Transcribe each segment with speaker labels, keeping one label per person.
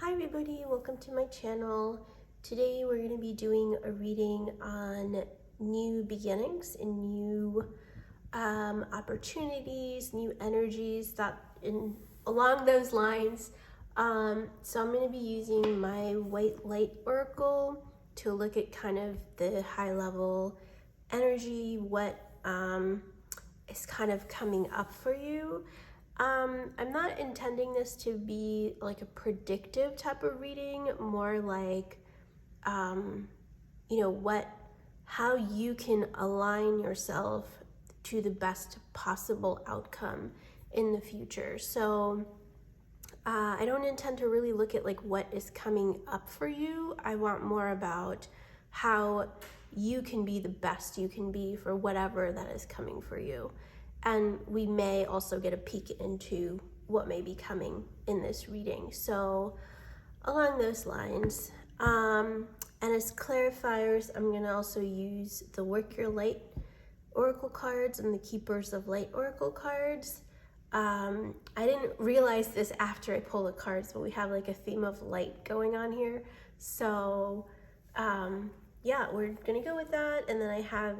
Speaker 1: Hi everybody, welcome to my channel. Today we're going to be doing a reading on new beginnings and new opportunities, new energies along those lines. So I'm going to be using my white light oracle to look at kind of the high level energy, what is kind of coming up for you. I'm not intending this to be like a predictive type of reading, more like, how you can align yourself to the best possible outcome in the future. So I don't intend to really look at like what is coming up for you. I want more about how you can be the best you can be for whatever that is coming for you. And we may also get a peek into what may be coming in this reading. So along those lines, and as clarifiers, I'm going to also use the Work Your Light Oracle cards and the Keepers of Light Oracle cards. I didn't realize this after I pulled the cards, but we have like a theme of light going on here. So yeah, we're going to go with that. And then I have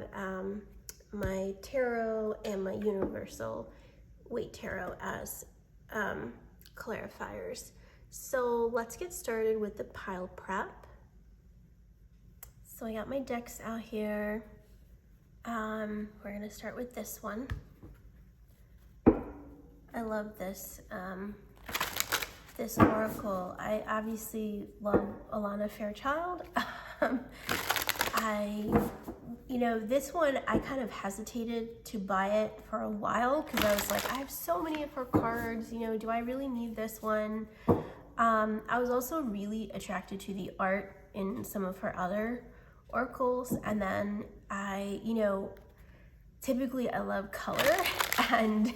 Speaker 1: my tarot and my universal weight tarot as clarifiers. So let's get started with the pile prep. So I got my decks out here. We're gonna start with this one. I love this this oracle. I obviously love Alana Fairchild. This one, I kind of hesitated to buy it for a while because I was like, I have so many of her cards, do I really need this one? I was also really attracted to the art in some of her other oracles. And then typically I love color and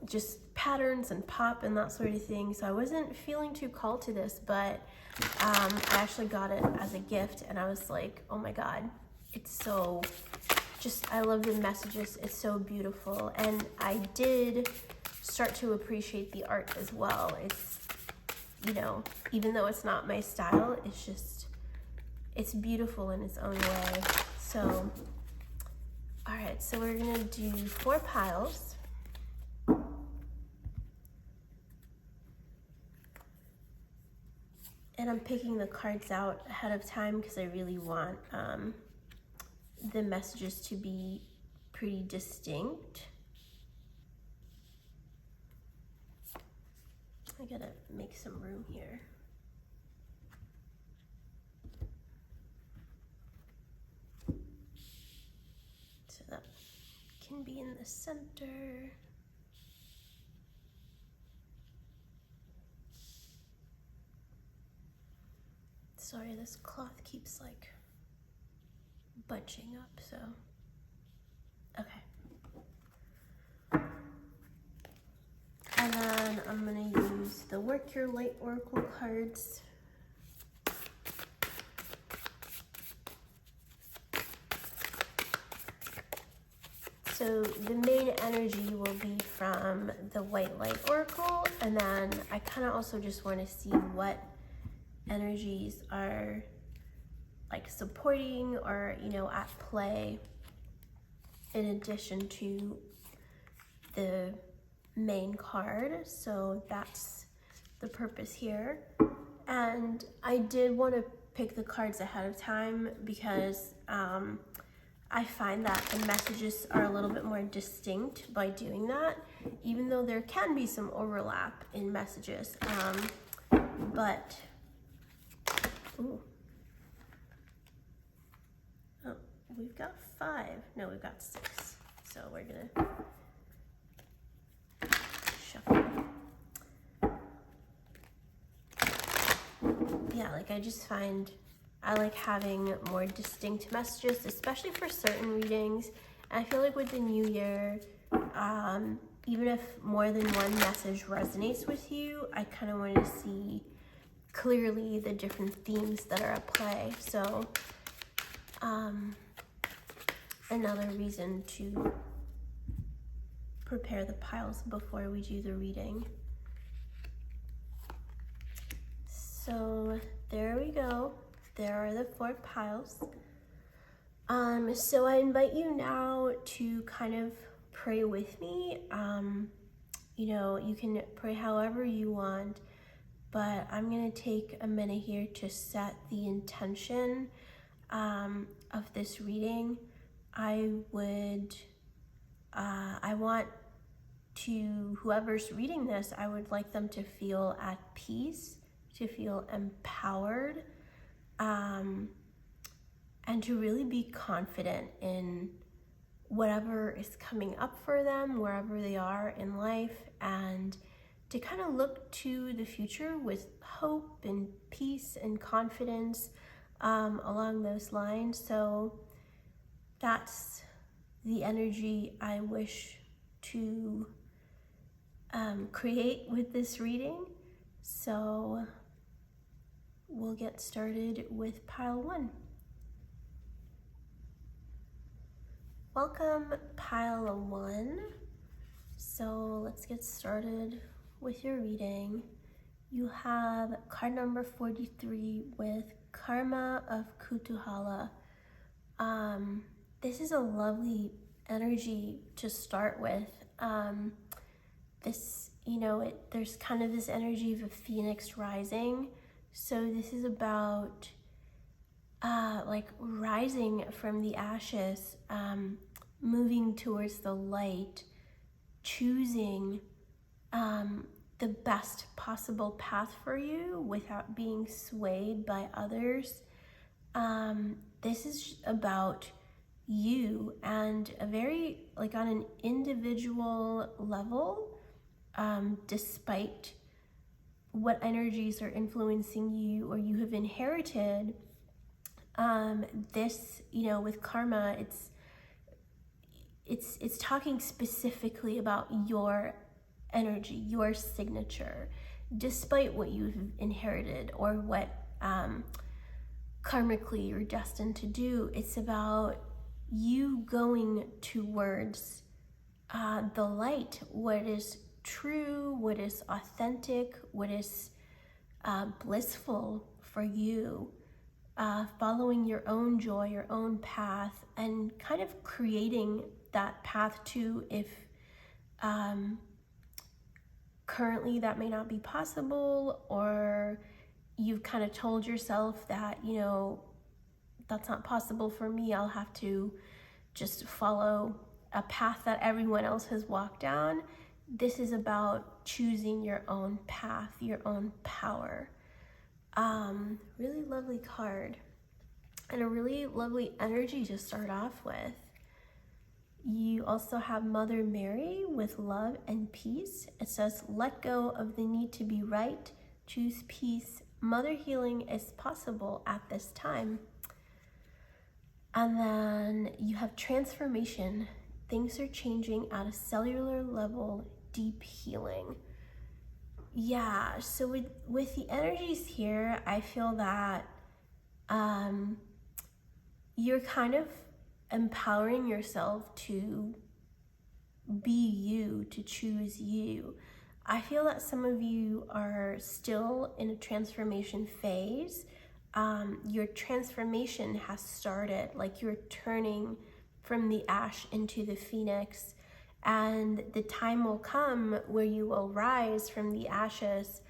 Speaker 1: just patterns and pop and that sort of thing. So I wasn't feeling too called to this, but I actually got it as a gift and I was like, oh my God, it's so I love the messages. It's so beautiful. And I did start to appreciate the art as well. It's, even though it's not my style, it's beautiful in its own way. So, all right, so we're gonna do 4 piles. And I'm picking the cards out ahead of time because I really want the messages to be pretty distinct. I gotta make some room here. So that can be in the center. Sorry, this cloth keeps like bunching up, so, okay. And then I'm gonna use the Work Your Light Oracle cards. So the main energy will be from the White Light Oracle, and then I kind of also just want to see what energies are like supporting or at play in addition to the main card. So that's the purpose here. And I did want to pick the cards ahead of time because I find that the messages are a little bit more distinct by doing that, even though there can be some overlap in messages. But ooh. Oh, we've got 5. No, we've got 6. So we're gonna shuffle. Yeah, like I just find I like having more distinct messages, especially for certain readings. And I feel like with the new year, even if more than one message resonates with you, I kind of want to see clearly the different themes that are at play. So another reason to prepare the piles before we do the reading. So there we go. There are the 4 piles. So I invite you now to kind of pray with me. You can pray however you want, but I'm going to take a minute here to set the intention of this reading. I want to, whoever's reading this, I would like them to feel at peace, to feel empowered, and to really be confident in whatever is coming up for them, wherever they are in life, and to kind of look to the future with hope and peace and confidence along those lines. So that's the energy I wish to create with this reading. So we'll get started with pile 1. Welcome, pile 1. So let's get started with your reading. You have card number 43 with Karma of Kutuhala. This is a lovely energy to start with. There's kind of this energy of a phoenix rising. So this is about rising from the ashes, moving towards the light, choosing the best possible path for you without being swayed by others. This is about you, and a very, on an individual level, despite what energies are influencing you or you have inherited. With karma, it's talking specifically about your energy, your signature, despite what you've inherited or what karmically you're destined to do. It's about you going towards the light, what is true, what is authentic, what is blissful for you. Following your own joy, your own path, and kind of creating that path too, if currently that may not be possible, or you've kind of told yourself that, that's not possible for me, I'll have to just follow a path that everyone else has walked down. This is about choosing your own path, your own power. Really lovely card and a really lovely energy to start off with. You also have Mother Mary with love and peace. It says, let go of the need to be right, choose peace. Mother healing is possible at this time. And then you have transformation. Things are changing at a cellular level, deep healing. Yeah, so with the energies here, I feel that you're kind of empowering yourself to be you, to choose you. I feel that some of you are still in a transformation phase. Your transformation has started, like you're turning from the ash into the phoenix. And the time will come where you will rise from the ashes.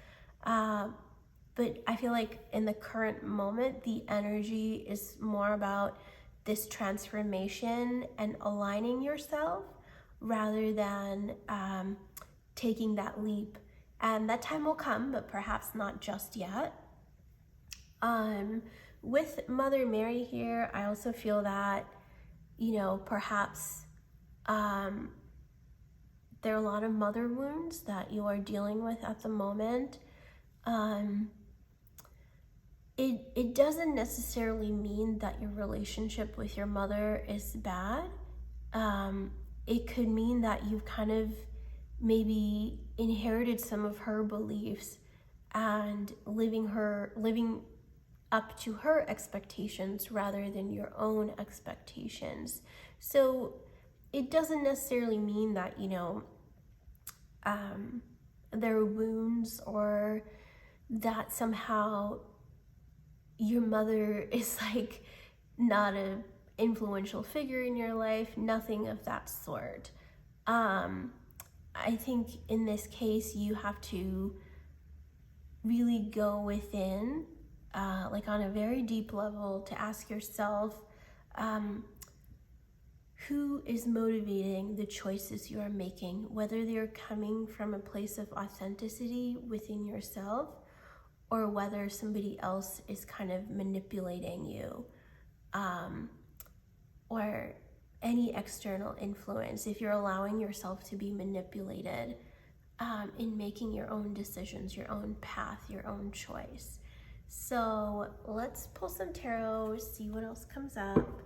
Speaker 1: But I feel like in the current moment, the energy is more about this transformation and aligning yourself rather than taking that leap. And that time will come, but perhaps not just yet. With Mother Mary here, I also feel that, perhaps there are a lot of mother wounds that you are dealing with at the moment. It doesn't necessarily mean that your relationship with your mother is bad. It could mean that you've kind of maybe inherited some of her beliefs and living up to her expectations rather than your own expectations. So it doesn't necessarily mean that, there are wounds or that somehow your mother is like not a influential figure in your life, nothing of that sort. I think in this case, you have to really go within, like on a very deep level, to ask yourself, who is motivating the choices you are making, whether they're coming from a place of authenticity within yourself or whether somebody else is kind of manipulating you, or any external influence. If you're allowing yourself to be manipulated in making your own decisions, your own path, your own choice. So let's pull some tarot, see what else comes up.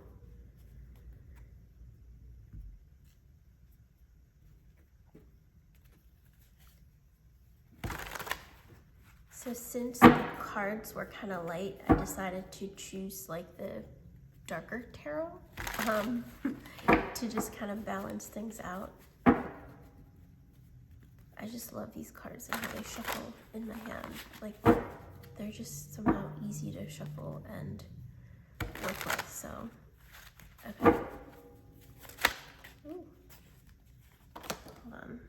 Speaker 1: So since the cards were kind of light, I decided to choose like the darker tarot to just kind of balance things out. I just love these cards and how they shuffle in my hand. Like, they're just somehow easy to shuffle and work with, so, okay. Ooh. Hold on.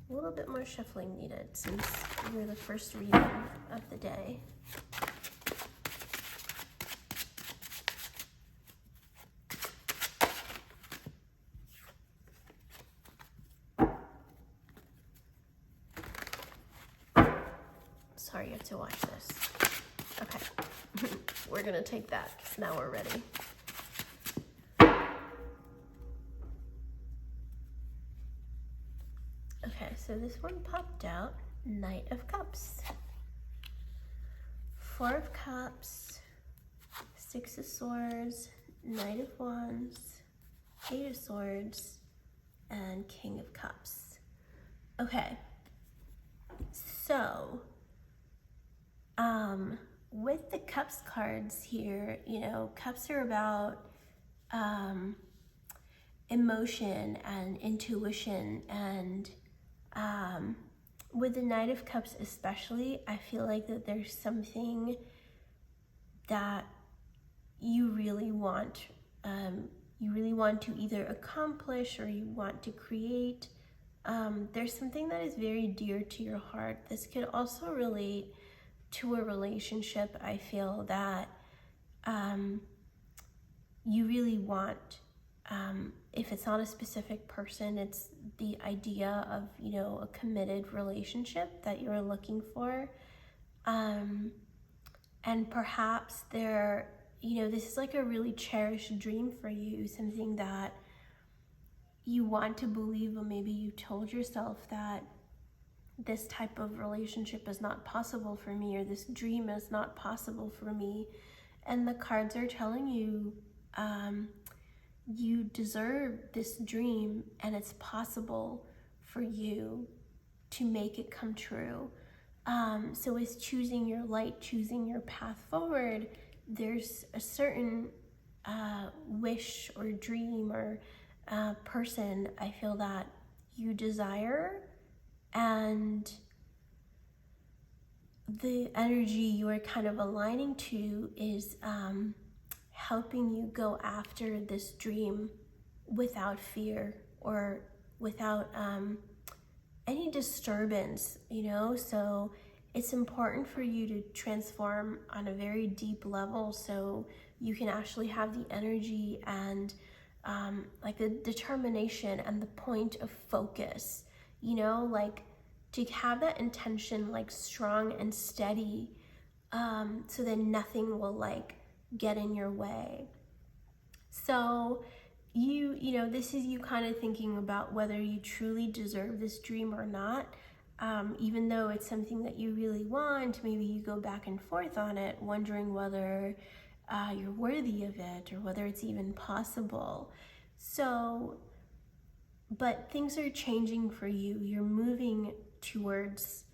Speaker 1: A little bit more shuffling needed since you're the first reading of the day. Sorry, you have to watch this. Okay, we're gonna take that because now we're ready. Okay, so this one popped out, Knight of Cups. 4 of Cups, 6 of Swords, Knight of Wands, 8 of Swords, and King of Cups. Okay, so, with the Cups cards here, you know, Cups are about emotion and intuition, and with the Knight of Cups especially, I feel like that there's something that you really want to either accomplish or you want to create. There's something that is very dear to your heart. This could also relate to a relationship. I feel that you really want, if it's not a specific person, it's the idea of, you know, a committed relationship that you're looking for. And perhaps there, you know, this is like a really cherished dream for you, something that you want to believe, or maybe you told yourself that this type of relationship is not possible for me, or this dream is not possible for me. And the cards are telling you, you deserve this dream, and it's possible for you to make it come true. So with choosing your light, choosing your path forward, there's a certain wish or dream or person, I feel, that you desire, and the energy you are kind of aligning to is helping you go after this dream without fear or without any disturbance, you know? So it's important for you to transform on a very deep level so you can actually have the energy and like the determination and the point of focus, you know, like to have that intention like strong and steady, so that nothing will like get in your way. So you know, this is you kind of thinking about whether you truly deserve this dream or not. Even though it's something that you really want, maybe you go back and forth on it, wondering whether you're worthy of it or whether it's even possible. So, but things are changing for you. You're moving towards,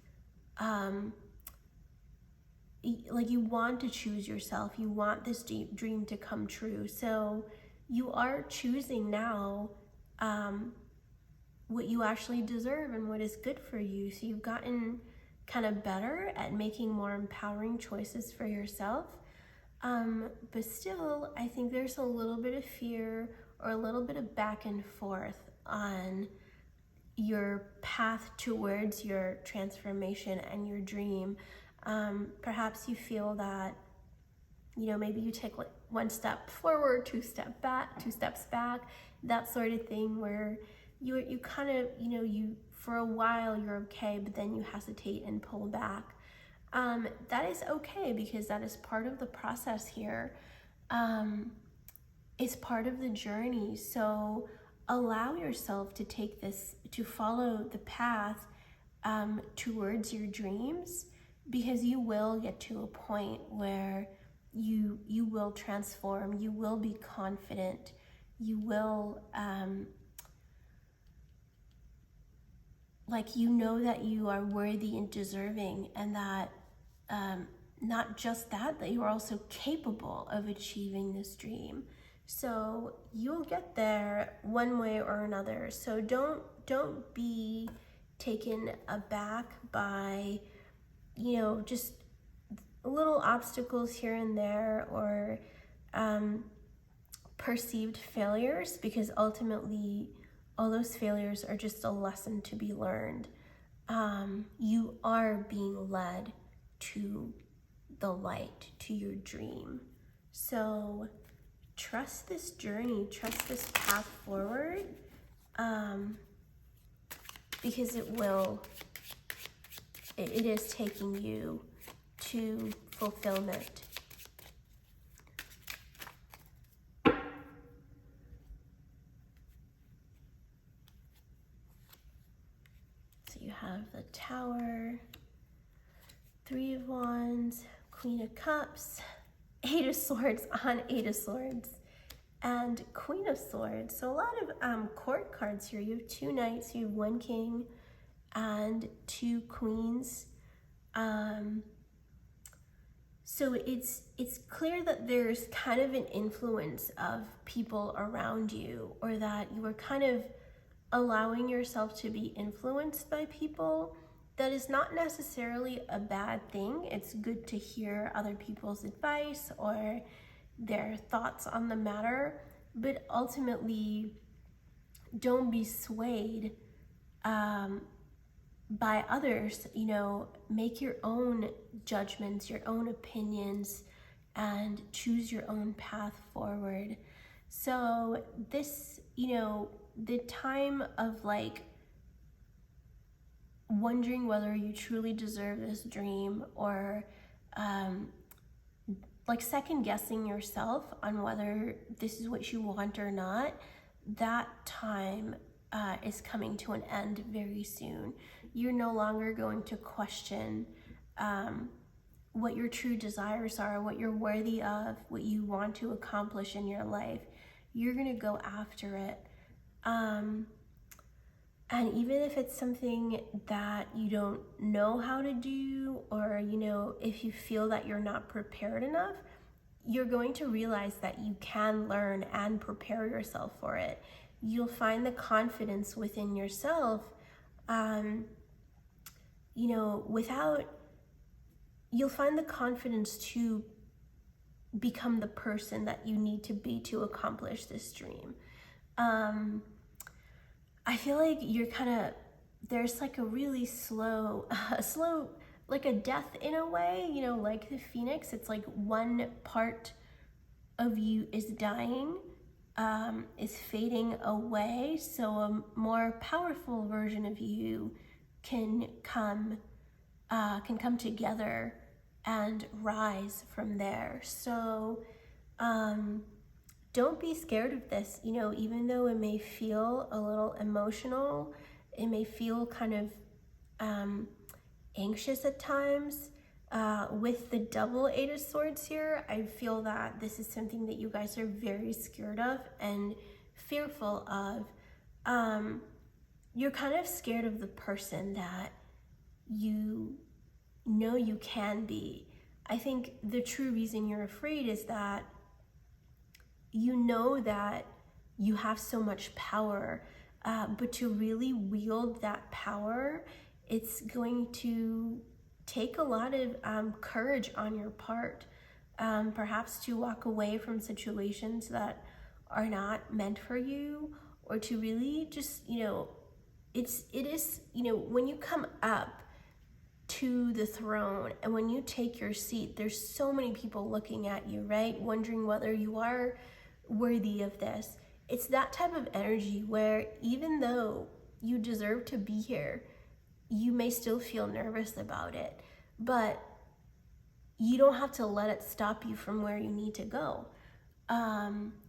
Speaker 1: like you want to choose yourself. You want this deep dream to come true. So you are choosing now what you actually deserve and what is good for you. So you've gotten kind of better at making more empowering choices for yourself. But still, I think there's a little bit of fear or a little bit of back and forth on your path towards your transformation and your dream. Perhaps you feel that, maybe you take like one step forward, two steps back, that sort of thing, where you kind of, you for a while you're okay, but then you hesitate and pull back. That is okay, because that is part of the process here. It's part of the journey. So allow yourself to to follow the path towards your dreams, because you will get to a point where you will transform, you will be confident, you will that you are worthy and deserving, and that not just that you are also capable of achieving this dream. So you'll get there one way or another. So don't be taken aback by, just little obstacles here and there, or perceived failures, because ultimately all those failures are just a lesson to be learned. You are being led to the light, to your dream. So trust this journey, trust this path forward, because it is taking you to fulfillment. So you have the Tower, Three of Wands, Queen of Cups, Eight of Swords on Eight of Swords, and Queen of Swords. So a lot of court cards here. You have two knights, you have one king, and two queens. So it's clear that there's kind of an influence of people around you, or that you are kind of allowing yourself to be influenced by people. That is not necessarily a bad thing. It's good to hear other people's advice or their thoughts on the matter, but ultimately don't be swayed by others. Make your own judgments, your own opinions, and choose your own path forward. So this, the time of wondering whether you truly deserve this dream, or second guessing yourself on whether this is what you want or not, that time is coming to an end very soon. You're no longer going to question what your true desires are, what you're worthy of, what you want to accomplish in your life. You're gonna go after it. And even if it's something that you don't know how to do, or, if you feel that you're not prepared enough, you're going to realize that you can learn and prepare yourself for it. You'll find the confidence within yourself, you'll find the confidence to become the person that you need to be to accomplish this dream. I feel like you're there's a really slow, like a death in a way, like the phoenix. It's like one part of you is dying, is fading away, so a more powerful version of you can come together and rise from there. So don't be scared of this, even though it may feel a little emotional, it may feel kind of anxious at times. With the double Eight of Swords here, I feel that this is something that you guys are very scared of and fearful of. You're kind of scared of the person that you know you can be. I think the true reason you're afraid is that you know that you have so much power, but to really wield that power, it's going to take a lot of courage on your part, perhaps to walk away from situations that are not meant for you, or to really just, it is, when you come up to the throne and when you take your seat, there's so many people looking at you, right? Wondering whether you are worthy of this. It's that type of energy where even though you deserve to be here, you may still feel nervous about it, but you don't have to let it stop you from where you need to go.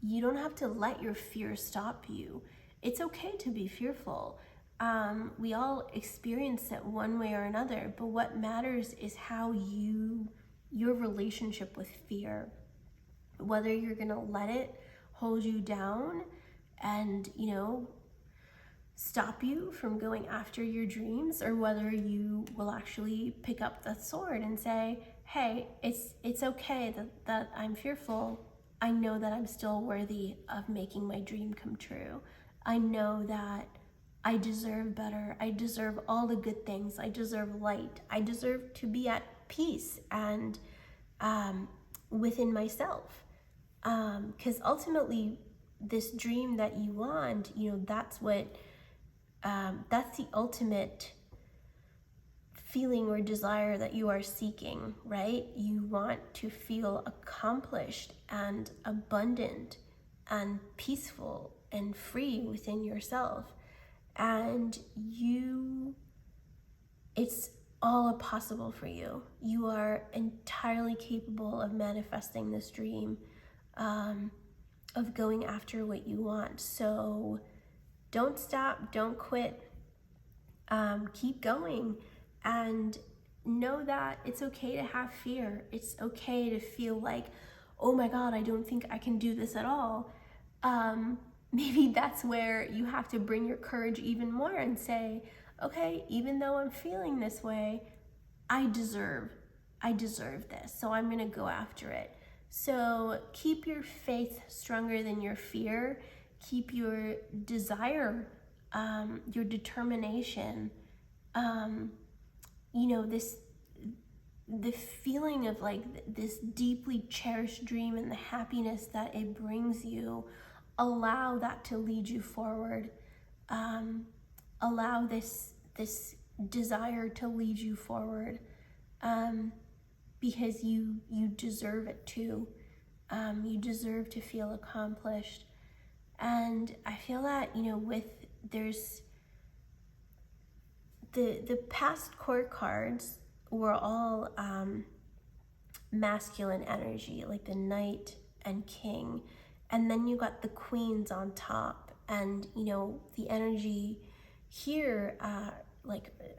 Speaker 1: You don't have to let your fear stop you. It's okay to be fearful. We all experience it one way or another, but what matters is how your relationship with fear, whether you're gonna let it hold you down and, stop you from going after your dreams, or whether you will actually pick up the sword and say, hey, it's okay that I'm fearful. I know that I'm still worthy of making my dream come true. I know that I deserve better. I deserve all the good things. I deserve light. I deserve to be at peace and within myself. Because ultimately, this dream that you want, that's the ultimate feeling or desire that you are seeking, right? You want to feel accomplished and abundant and peaceful and free within yourself. And it's all possible for you. You are entirely capable of manifesting this dream, of going after what you want. So don't stop, don't quit, keep going, and know that it's okay to have fear. It's okay to feel like, oh my God, I don't think I can do this at all. Maybe that's where you have to bring your courage even more and say, okay, even though I'm feeling this way, I deserve this, so I'm gonna go after it. So keep your faith stronger than your fear. Keep your desire, your determination, the feeling of like this deeply cherished dream and the happiness that it brings you. Allow that to lead you forward. Allow this desire to lead you forward, because you deserve it too. You deserve to feel accomplished. And I feel that, there's the past court cards were all masculine energy, like the Knight and King. And then you got the Queens on top. And, the energy here are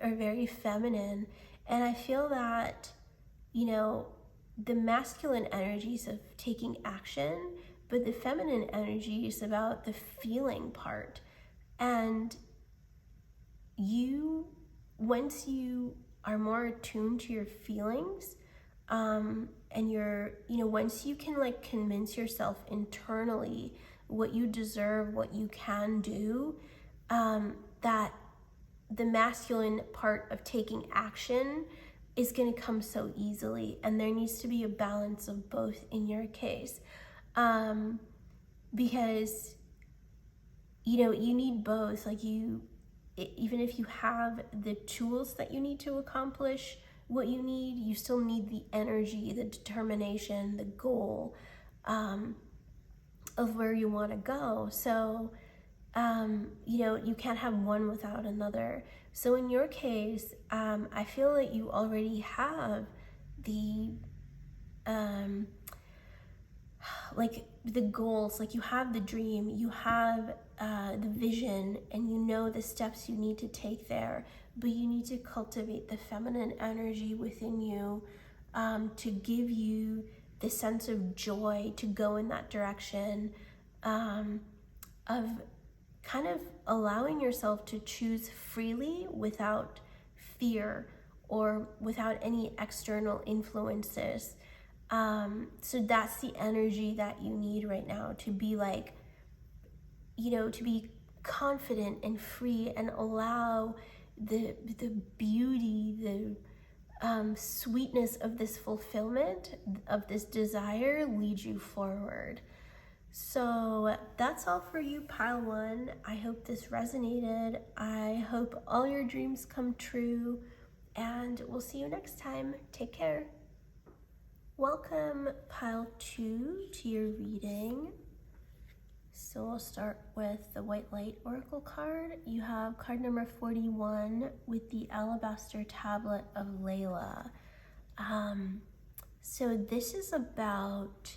Speaker 1: very feminine. And I feel that, the masculine energies of taking action, but the feminine energy is about the feeling part. And once you are more attuned to your feelings, and once you can convince yourself internally what you deserve, what you can do, that the masculine part of taking action is going to come so easily. And there needs to be a balance of both in your case, because you need both. Even if you have the tools that you need to accomplish what you need, you still need the energy, the determination, the goal, of where you want to go. So you can't have one without another. So in your case, I feel that you already have the goals, you have the dream, you have the vision, and you know the steps you need to take there, but you need to cultivate the feminine energy within you, to give you the sense of joy to go in that direction, of kind of allowing yourself to choose freely without fear or without any external influences. So that's the energy that you need right now to be to be confident and free and allow the beauty, sweetness of this fulfillment, of this desire, lead you forward. So that's all for you, pile one. I hope this resonated. I hope all your dreams come true, and we'll see you next time. Take care. Welcome, pile two, to your reading. So we'll start with the White Light Oracle card. You have card number 41 with the Alabaster Tablet of Layla. So this is about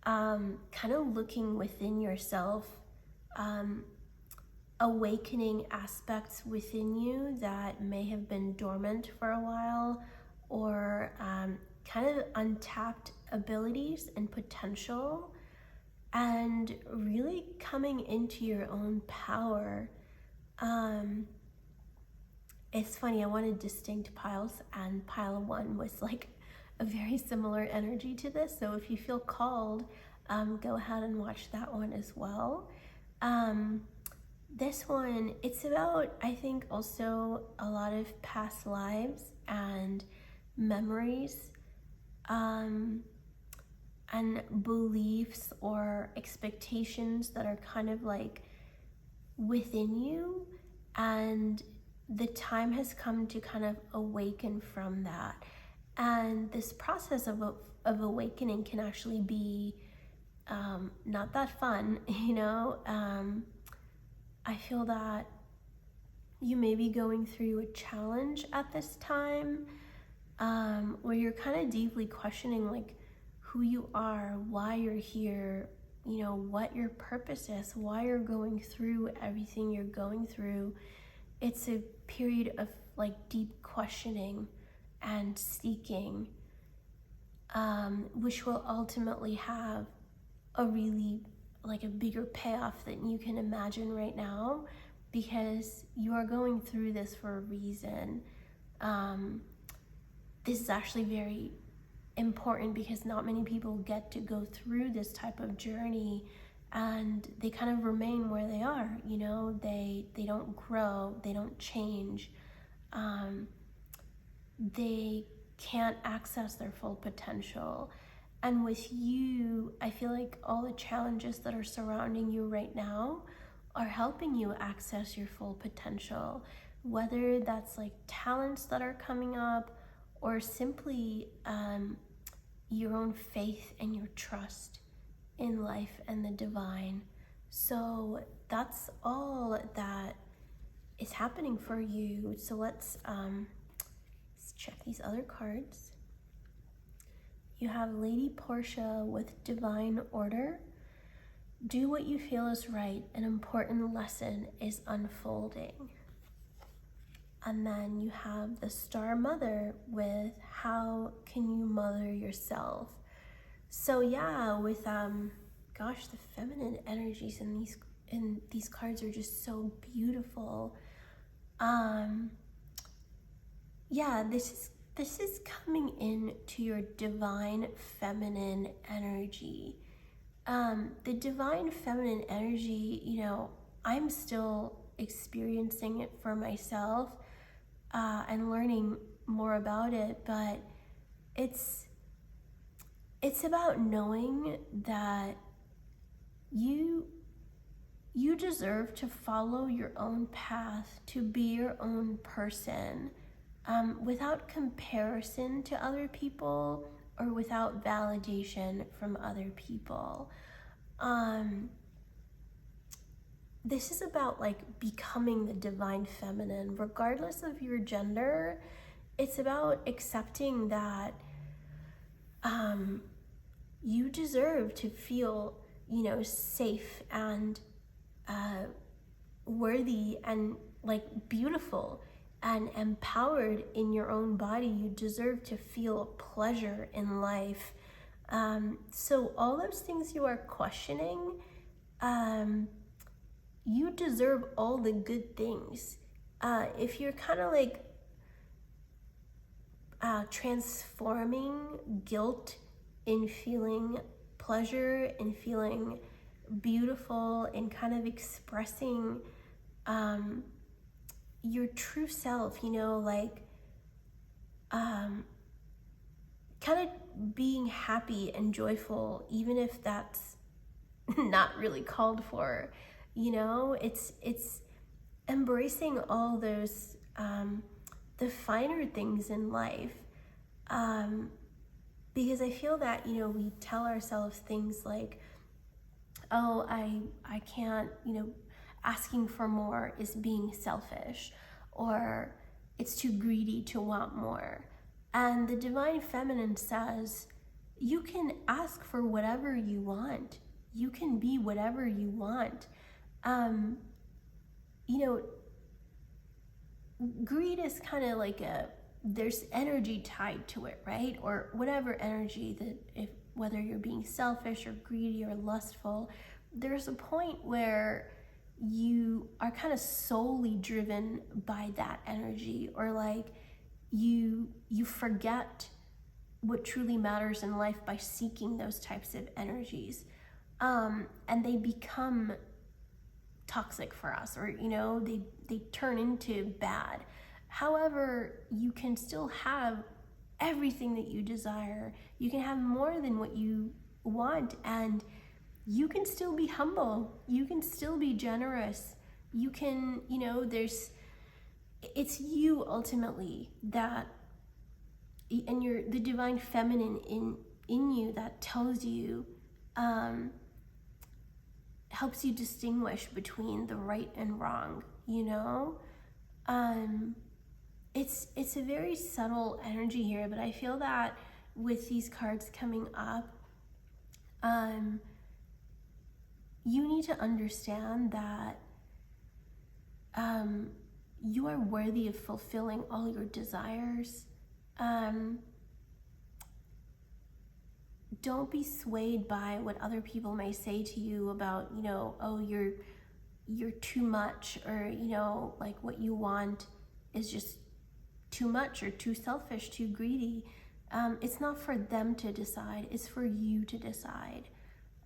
Speaker 1: kind of looking within yourself, awakening aspects within you that may have been dormant for a while, or kind of untapped abilities and potential, and really coming into your own power. It's funny, I wanted distinct piles, and pile one was like a very similar energy to this. So if you feel called, go ahead and watch that one as well. This one, it's about, I think, also a lot of past lives and memories, and beliefs or expectations that are kind of like within you, and the time has come to kind of awaken from that. And this process of awakening can actually be not that fun, you know. I feel that you may be going through a challenge at this time, where you're kind of deeply questioning like who you are, why you're here, you know, what your purpose is, why you're going through everything you're going through. It's a period of like deep questioning and seeking, which will ultimately have a really like a bigger payoff than you can imagine right now, because you are going through this for a reason. This is actually very important because not many people get to go through this type of journey, and they kind of remain where they are, you know. They don't grow, they don't change, they can't access their full potential. And with you, I feel like all the challenges that are surrounding you right now are helping you access your full potential, whether that's like talents that are coming up, or simply your own faith and your trust in life and the divine. So that's all that is happening for you. So let's check these other cards. You have Lady Portia with Divine Order. Do what you feel is right. An important lesson is unfolding. And then you have the Star Mother with How Can You Mother Yourself? So yeah, with gosh, the feminine energies in these cards are just so beautiful. Yeah, this is coming in to your divine feminine energy. The divine feminine energy, you know, I'm still experiencing it for myself, and learning more about it, but it's about knowing that you deserve to follow your own path, to be your own person, without comparison to other people or without validation from other people. This is about like becoming the divine feminine, regardless of your gender. It's about accepting that you deserve to feel, you know, safe and worthy and like beautiful and empowered in your own body. You deserve to feel pleasure in life. So all those things you are questioning, you deserve all the good things. If you're kind of like transforming guilt in feeling pleasure, in feeling beautiful, and kind of expressing your true self, you know, like kind of being happy and joyful, even if that's not really called for. It's embracing all those the finer things in life, because I feel that we tell ourselves things like, oh, I can't, asking for more is being selfish, or it's too greedy to want more. And the divine feminine says, you can ask for whatever you want. You can be whatever you want. Greed is kind of like there's energy tied to it, right? Or whatever energy that, whether you're being selfish or greedy or lustful, there's a point where you are kind of solely driven by that energy, or like you forget what truly matters in life by seeking those types of energies, and they become toxic for us, or they turn into bad. However, you can still have everything that you desire. You can have more than what you want, and you can still be humble. You can still be generous. You can, it's you ultimately that, and you're the divine feminine in you that tells you, helps you distinguish between the right and wrong. It's a very subtle energy here, but I feel that with these cards coming up, you need to understand that you are worthy of fulfilling all your desires. Don't be swayed by what other people may say to you about, oh, you're too much, or, like what you want is just too much, or too selfish, too greedy. It's not for them to decide, it's for you to decide.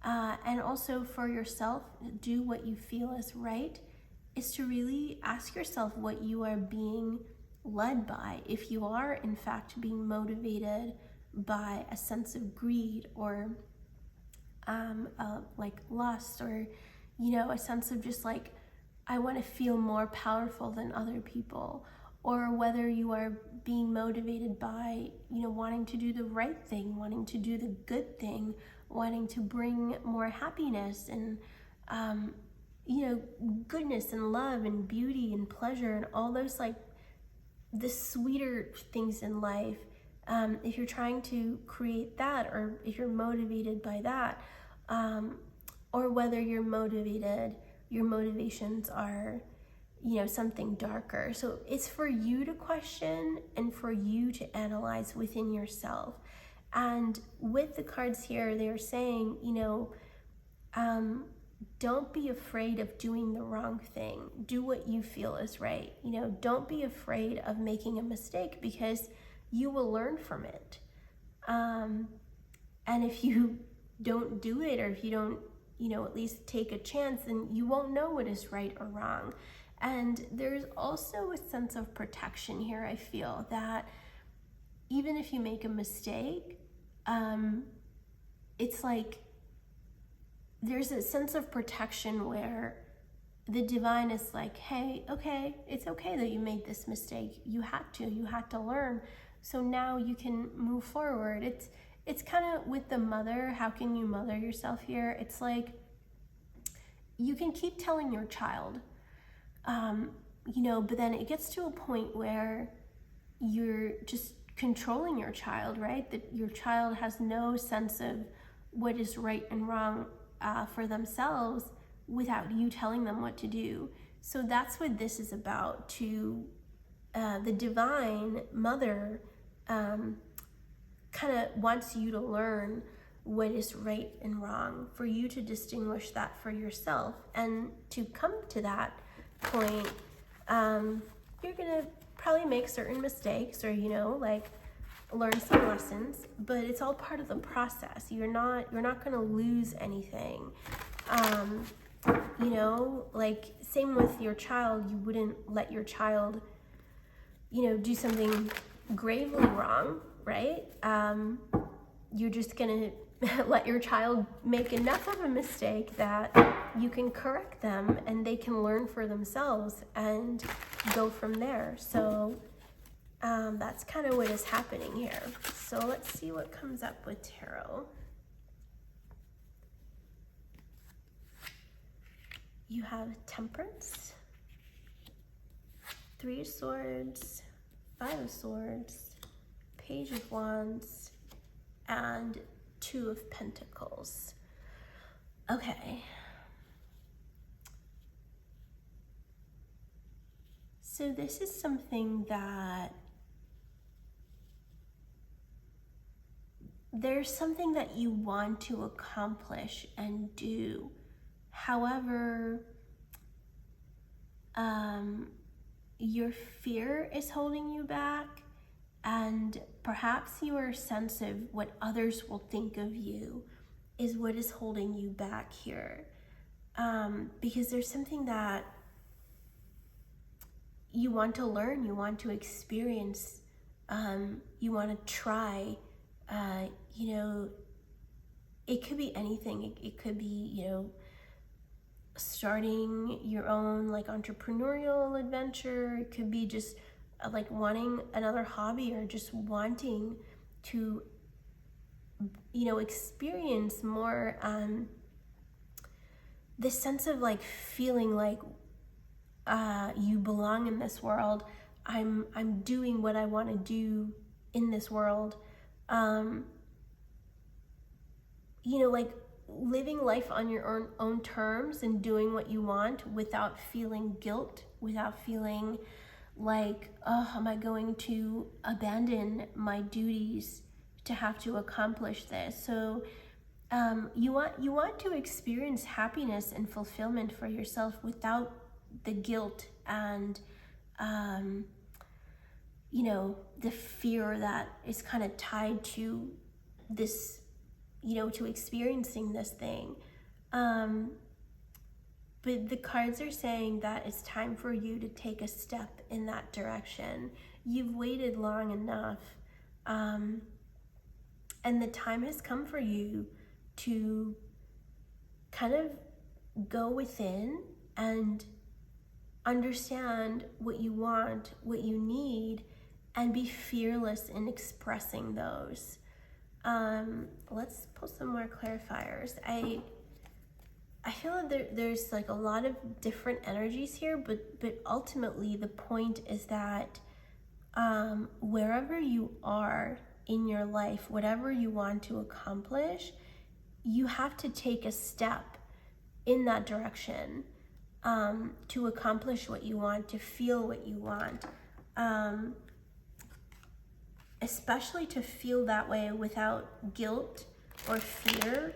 Speaker 1: And also for yourself, do what you feel is right, is to really ask yourself what you are being led by. If you are, in fact, being motivated by a sense of greed, or like lust, or a sense of just like, I want to feel more powerful than other people, or whether you are being motivated by wanting to do the right thing, wanting to do the good thing, wanting to bring more happiness and goodness and love and beauty and pleasure and all those, like, the sweeter things in life. If you're trying to create that, or if you're motivated by that, or whether your motivations are, something darker. So it's for you to question and for you to analyze within yourself. And with the cards here, they're saying, don't be afraid of doing the wrong thing. Do what you feel is right. Don't be afraid of making a mistake, because you will learn from it. And if you don't do it, or if you don't, at least take a chance, then you won't know what is right or wrong. And there's also a sense of protection here. I feel that even if you make a mistake, it's like there's a sense of protection where the divine is like, hey, okay, it's okay that you made this mistake. You had to learn. So now you can move forward. It's kind of with the mother, how can you mother yourself here? It's like, you can keep telling your child, but then it gets to a point where you're just controlling your child, right? That your child has no sense of what is right and wrong for themselves without you telling them what to do. So that's what this is about. To the divine mother kind of wants you to learn what is right and wrong, for you to distinguish that for yourself. And to come to that point, you're gonna probably make certain mistakes, or learn some lessons, but it's all part of the process. You're not gonna lose anything. Like, same with your child. You wouldn't let your child do something gravely wrong, right? You're just gonna let your child make enough of a mistake that you can correct them and they can learn for themselves and go from there. So that's kind of what is happening here. So let's see what comes up with tarot. You have Temperance, Three of Swords, Five of Swords, Page of Wands, and Two of Pentacles. Okay. So this is something that there's something that you want to accomplish and do. However, your fear is holding you back, and perhaps your sense of what others will think of you is what is holding you back here. Because there's something that you want to learn, you want to experience, you want to try. You know, it could be anything. It could be, you know, starting your own like entrepreneurial adventure. It could be just like wanting another hobby, or just wanting to, you know, experience more this sense of like feeling like you belong in this world. I'm doing what I want to do in this world. You know, like living life on your own terms and doing what you want without feeling guilt, without feeling like, oh, am I going to abandon my duties to have to accomplish this? So you want to experience happiness and fulfillment for yourself without the guilt and you know, the fear that is kind of tied to this, you know, to experiencing this thing. But the cards are saying that it's time for you to take a step in that direction. You've waited long enough, and the time has come for you to kind of go within and understand what you want, what you need, and be fearless in expressing those. Let's pull some more clarifiers. I feel that there's like a lot of different energies here, but ultimately the point is that wherever you are in your life, whatever you want to accomplish, you have to take a step in that direction to accomplish what you want, to feel what you want. Especially to feel that way without guilt or fear.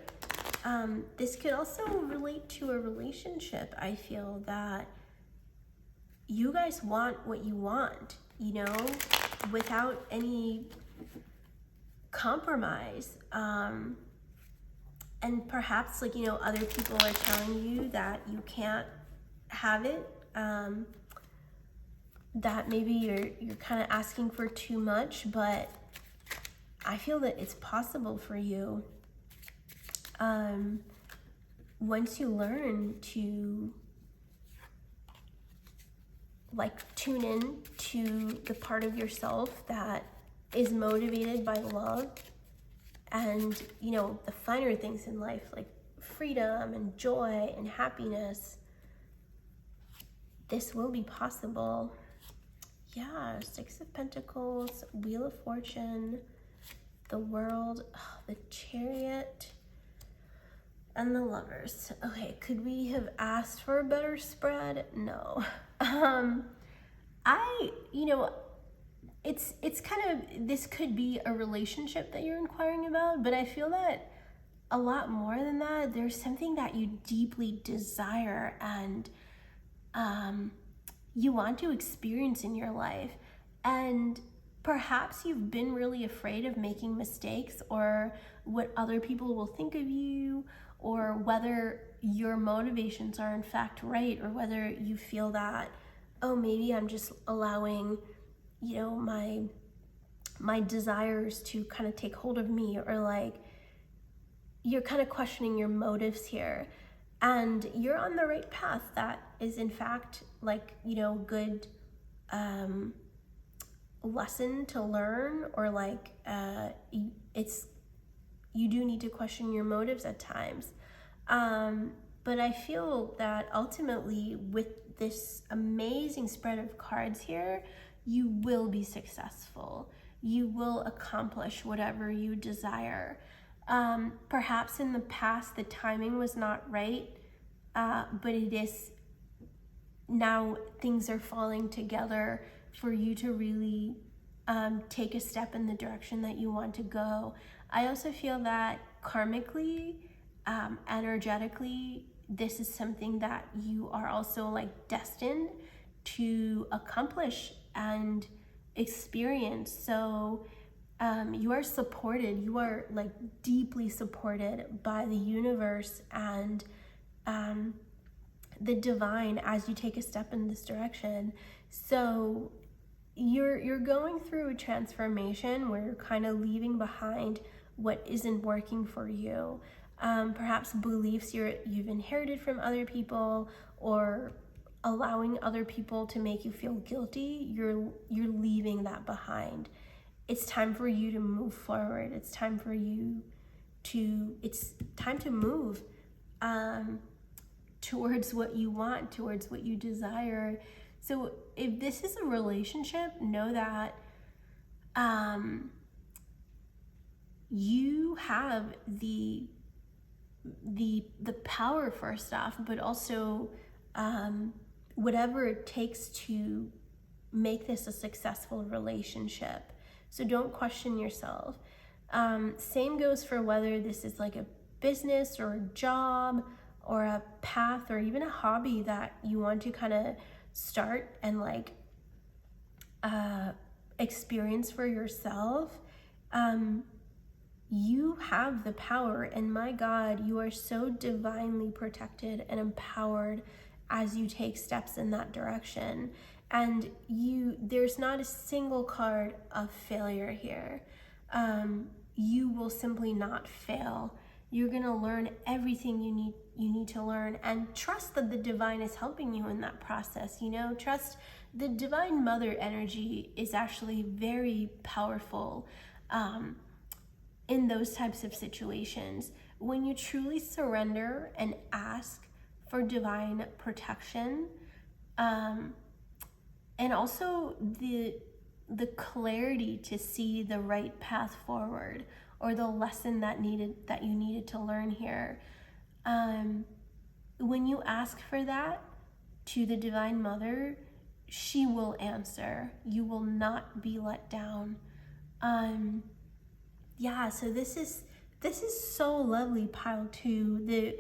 Speaker 1: This could also relate to a relationship. I feel that you guys want what you want, you know, without any compromise. And perhaps, like, you know, other people are telling you that you can't have it, that maybe you're kind of asking for too much, but I feel that it's possible for you. Once you learn to like tune in to the part of yourself that is motivated by love and, you know, the finer things in life, like freedom and joy and happiness, this will be possible. Yeah, Six of Pentacles, Wheel of Fortune, the World, the Chariot, and the Lovers. Okay, could we have asked for a better spread? No. You know, it's kind of, this could be a relationship that you're inquiring about, but I feel that a lot more than that, there's something that you deeply desire and you want to experience in your life. And perhaps you've been really afraid of making mistakes, or what other people will think of you, or whether your motivations are in fact right, or whether you feel that, oh, maybe I'm just allowing, you know, my my desires to kind of take hold of me, or like you're kind of questioning your motives here, and you're on the right path. That is in fact like, you know, good lesson to learn, or like it's, you do need to question your motives at times. But I feel that ultimately with this amazing spread of cards here, you will be successful. You will accomplish whatever you desire. Perhaps in the past the timing was not right, but it is now. Things are falling together for you to really take a step in the direction that you want to go. I also feel that karmically, energetically, this is something that you are also like destined to accomplish and experience. So you are supported, you are like deeply supported by the universe and the divine as you take a step in this direction. So you're going through a transformation where you're kind of leaving behind what isn't working for you. Perhaps beliefs you've inherited from other people, or allowing other people to make you feel guilty. You're leaving that behind. It's time for you to move forward. It's time for you to, it's time to move towards what you want, towards what you desire. So if this is a relationship, know that you have the power, first off, but also whatever it takes to make this a successful relationship. So don't question yourself. Same goes for whether this is like a business or a job or a path or even a hobby that you want to kind of start and like experience for yourself. You have the power, and my God, you are so divinely protected and empowered as you take steps in that direction. And there's not a single card of failure here. You will simply not fail. You're gonna learn everything you need to learn, and trust that the divine is helping you in that process. You know, trust the divine mother energy is actually very powerful in those types of situations. When you truly surrender and ask for divine protection, and also the clarity to see the right path forward, or the lesson that you needed to learn here. When you ask for that to the divine mother, she will answer. You will not be let down. Yeah, so this is so lovely, pile 2.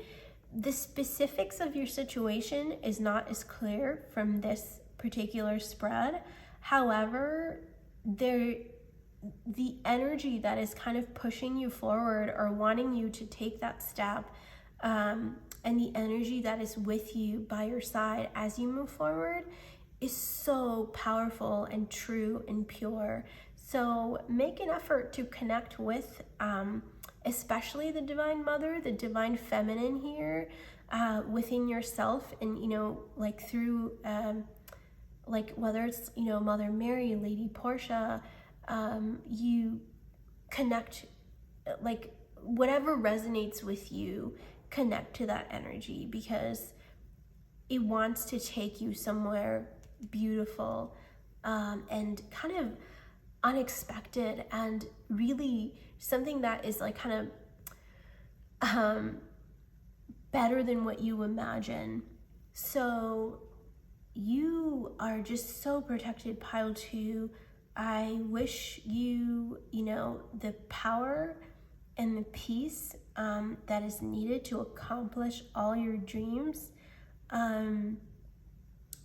Speaker 1: The specifics of your situation is not as clear from this particular spread. However, the energy that is kind of pushing you forward or wanting you to take that step, and the energy that is with you by your side as you move forward, is so powerful and true and pure. So make an effort to connect with especially the divine mother, the divine feminine here, within yourself, and you know, like through like whether it's, you know, Mother Mary, Lady Portia, you connect, like whatever resonates with you, connect to that energy, because it wants to take you somewhere beautiful and kind of unexpected, and really something that is like kind of better than what you imagine. So you are just so protected, pile 2. I wish you, you know, the power and the peace that is needed to accomplish all your dreams.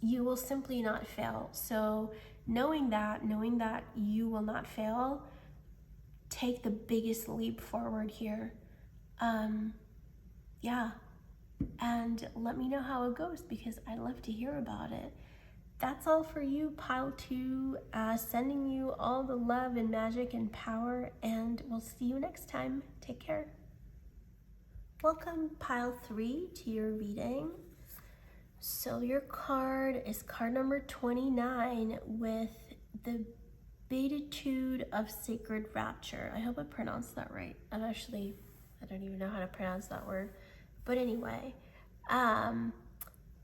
Speaker 1: You will simply not fail. So knowing that you will not fail, take the biggest leap forward here. Yeah, and let me know how it goes, because I'd love to hear about it. that's all for you, pile 2. Sending you all the love and magic and power, and we'll see you next time. Take care. Welcome, pile 3, to your reading. So your card is card number 29 with the Beatitude of Sacred Rapture. I hope I pronounced that right. I don't even know how to pronounce that word. But anyway,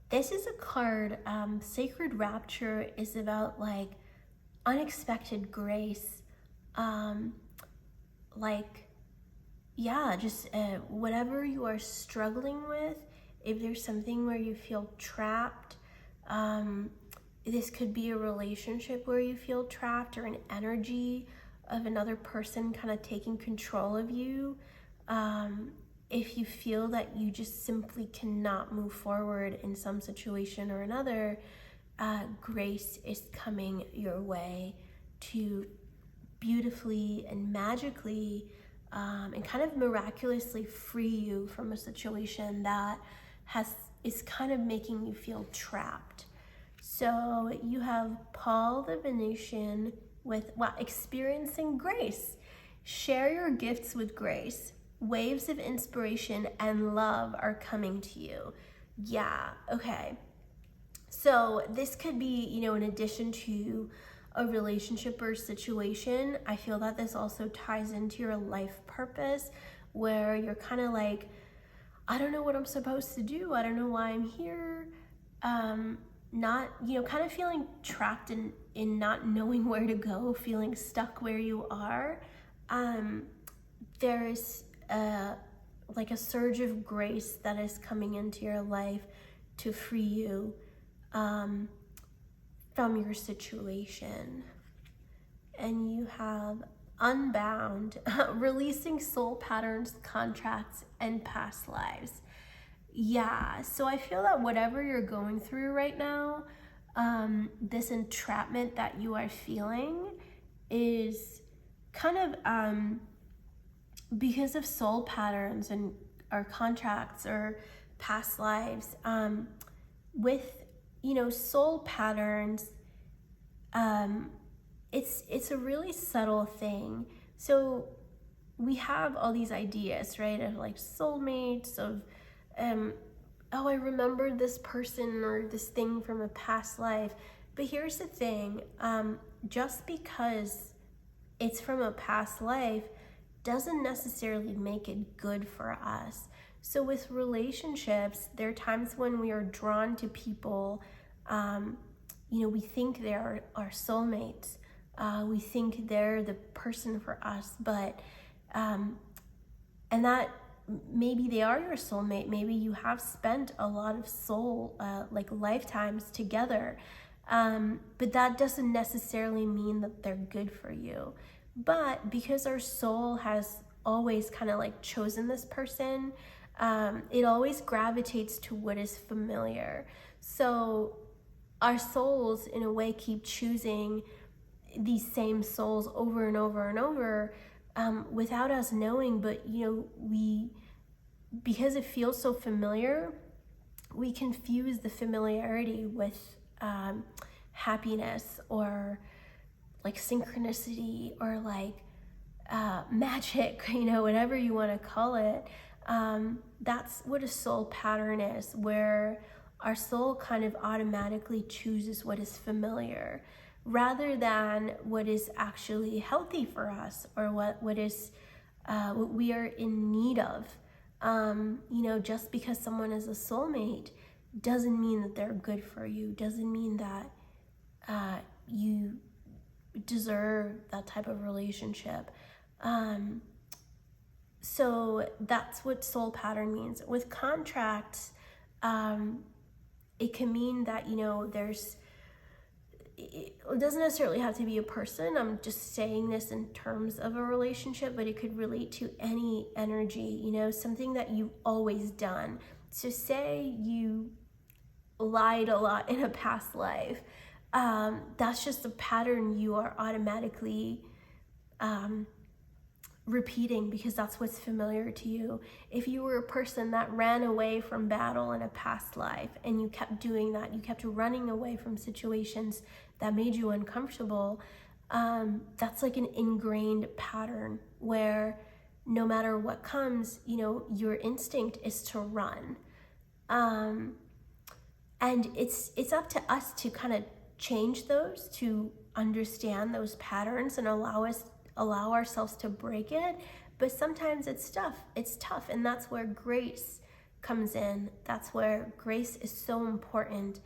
Speaker 1: this is a card, Sacred Rapture is about like unexpected grace, just whatever you are struggling with. If there's something where you feel trapped, this could be a relationship where you feel trapped, or an energy of another person kind of taking control of you. If you feel that you just simply cannot move forward in some situation or another, grace is coming your way to beautifully and magically and kind of miraculously free you from a situation that is kind of making you feel trapped. So you have Paul the Venetian with experiencing grace. Share your gifts with grace. Waves of inspiration and love are coming to you. Yeah, okay. So this could be, in addition to a relationship or situation, I feel that this also ties into your life purpose, where you're kind of like, I don't know what I'm supposed to do. I don't know why I'm here. Not, kind of feeling trapped in not knowing where to go, feeling stuck where you are. There's a surge of grace that is coming into your life to free you from your situation. And you have Unbound, releasing soul patterns, contracts, and past lives. Yeah, so I feel that whatever you're going through right now, this entrapment that you are feeling is kind of because of soul patterns and or contracts or past lives. With soul patterns, it's a really subtle thing. So we have all these ideas, right, of like soulmates, of I remembered this person or this thing from a past life. But here's the thing, just because it's from a past life doesn't necessarily make it good for us. So with relationships, there are times when we are drawn to people, we think they're our soulmates. We think they're the person for us, but, and that maybe they are your soulmate. Maybe you have spent a lot of lifetimes together. But that doesn't necessarily mean that they're good for you. But because our soul has always kind of chosen this person, it always gravitates to what is familiar. So our souls, in a way, keep choosing these same souls over and over and over, without us knowing. But because it feels so familiar, we confuse the familiarity with happiness, or synchronicity, or magic, whatever you want to call it. That's what a soul pattern is, where our soul kind of automatically chooses what is familiar rather than what is actually healthy for us, or what we are in need of. Just because someone is a soulmate doesn't mean that they're good for you, doesn't mean that you deserve that type of relationship. So that's what soul pattern means. With contracts, it can mean that, it doesn't necessarily have to be a person. I'm just saying this in terms of a relationship, but it could relate to any energy, something that you've always done. So say you lied a lot in a past life. That's just a pattern you are automatically repeating because that's what's familiar to you. If you were a person that ran away from battle in a past life and you kept doing that, you kept running away from situations that made you uncomfortable, that's like an ingrained pattern where no matter what comes, your instinct is to run. And it's up to us to kind of change those, to understand those patterns and allow ourselves to break it. But sometimes it's tough, and that's where grace comes in. That's where grace is so important,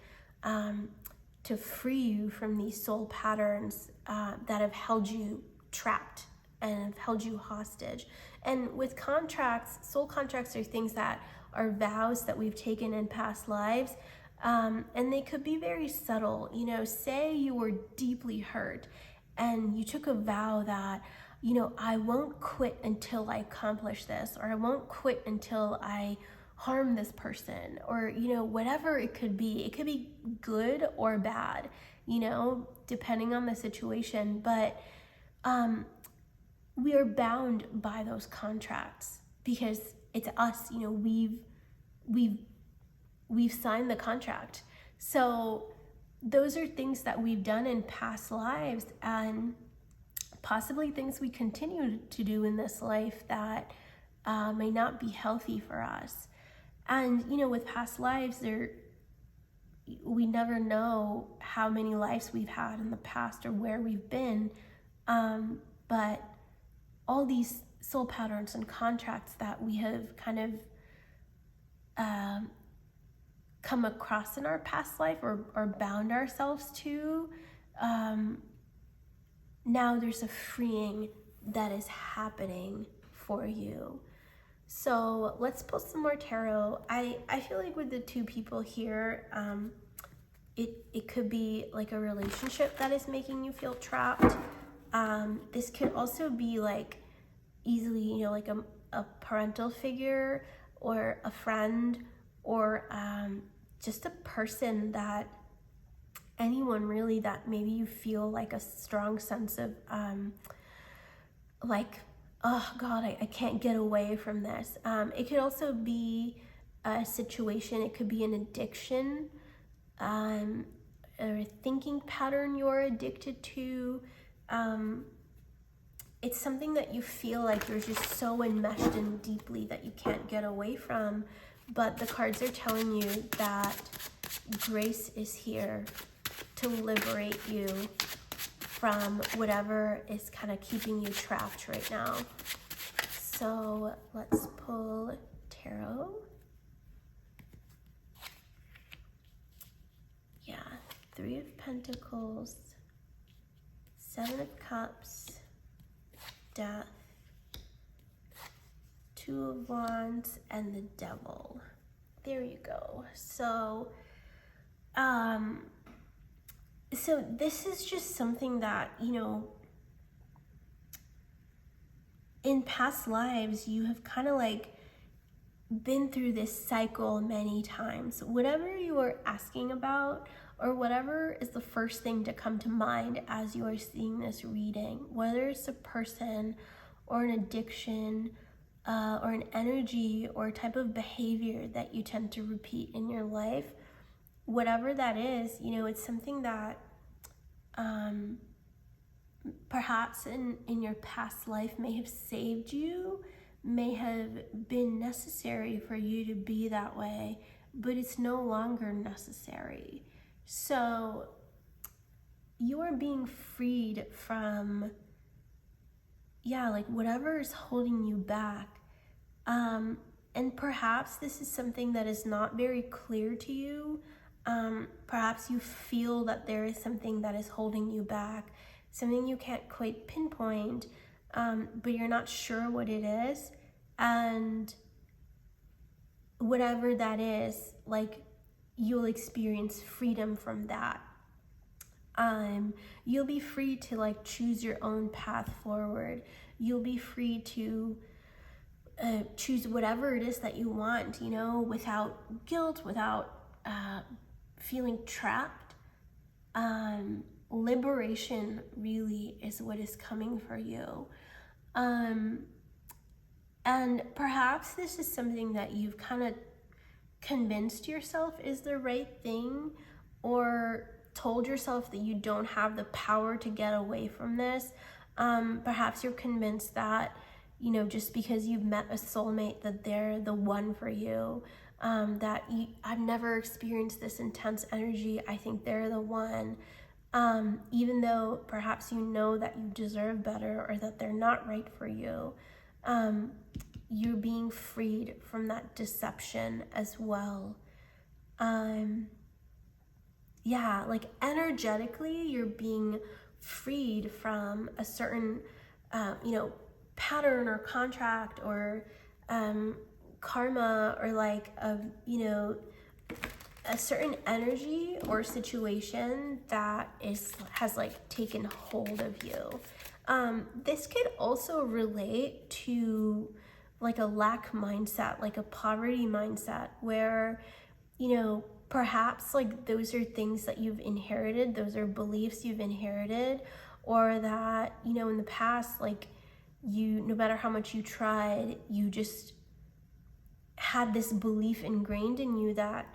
Speaker 1: to free you from these soul patterns that have held you trapped and have held you hostage. And with contracts, soul contracts are things that are vows that we've taken in past lives. And they could be very subtle. Say you were deeply hurt and you took a vow that, I won't quit until I accomplish this, or I won't quit until I harm this person, or, whatever it could be. It could be good or bad, depending on the situation. But we are bound by those contracts because it's us, we've signed the contract. So those are things that we've done in past lives, and possibly things we continue to do in this life that may not be healthy for us. And, with past lives, we never know how many lives we've had in the past or where we've been. But all these soul patterns and contracts that we have kind of come across in our past life or bound ourselves to, now there's a freeing that is happening for you. So let's pull some more tarot. I feel like with the two people here, it could be like a relationship that is making you feel trapped. This could also be like easily, like a parental figure or a friend, or just a person that anyone really that maybe you feel like a strong sense of like, oh God, I can't get away from this. It could also be a situation. It could be an addiction, or a thinking pattern you're addicted to. It's something that you feel like you're just so enmeshed in deeply that you can't get away from. But the cards are telling you that grace is here to liberate you from whatever is kind of keeping you trapped right now. So let's pull tarot. Yeah, 3 of Pentacles, 7 of Cups, Death, 2 of Wands, and the Devil. There you go. So this is just something that, in past lives, you have kind of like been through this cycle many times. Whatever you are asking about, or whatever is the first thing to come to mind as you are seeing this reading, whether it's a person or an addiction, or an energy or a type of behavior that you tend to repeat in your life, whatever that is, it's something that perhaps in your past life may have saved you, may have been necessary for you to be that way, but it's no longer necessary. So you are being freed from, like whatever is holding you back. And perhaps this is something that is not very clear to you. Perhaps you feel that there is something that is holding you back, something you can't quite pinpoint, but you're not sure what it is. And whatever that is, like, you'll experience freedom from that. You'll be free to like choose your own path forward. You'll be free to choose whatever it is that you want, without guilt, without feeling trapped. Liberation really is what is coming for you. And perhaps this is something that you've kind of convinced yourself is the right thing, or told yourself that you don't have the power to get away from this. Perhaps you're convinced that, just because you've met a soulmate, that they're the one for you. I've never experienced this intense energy. I think they're the one. Even though perhaps you know that you deserve better, or that they're not right for you. You're being freed from that deception as well. Like energetically, you're being freed from a certain, pattern or contract or karma, or like a certain energy or situation that has like taken hold of you. This could also relate to like a lack mindset, like a poverty mindset, where, perhaps like those are things that you've inherited, those are beliefs you've inherited, or that, in the past, like no matter how much you tried, you just had this belief ingrained in you that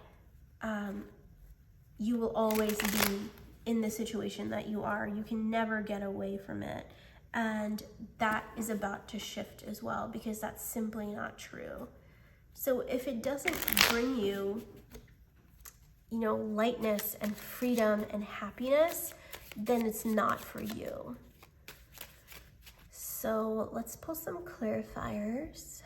Speaker 1: you will always be in the situation that you are. You can never get away from it. And that is about to shift as well, because that's simply not true. So if it doesn't bring you, lightness and freedom and happiness, then it's not for you. So let's pull some clarifiers.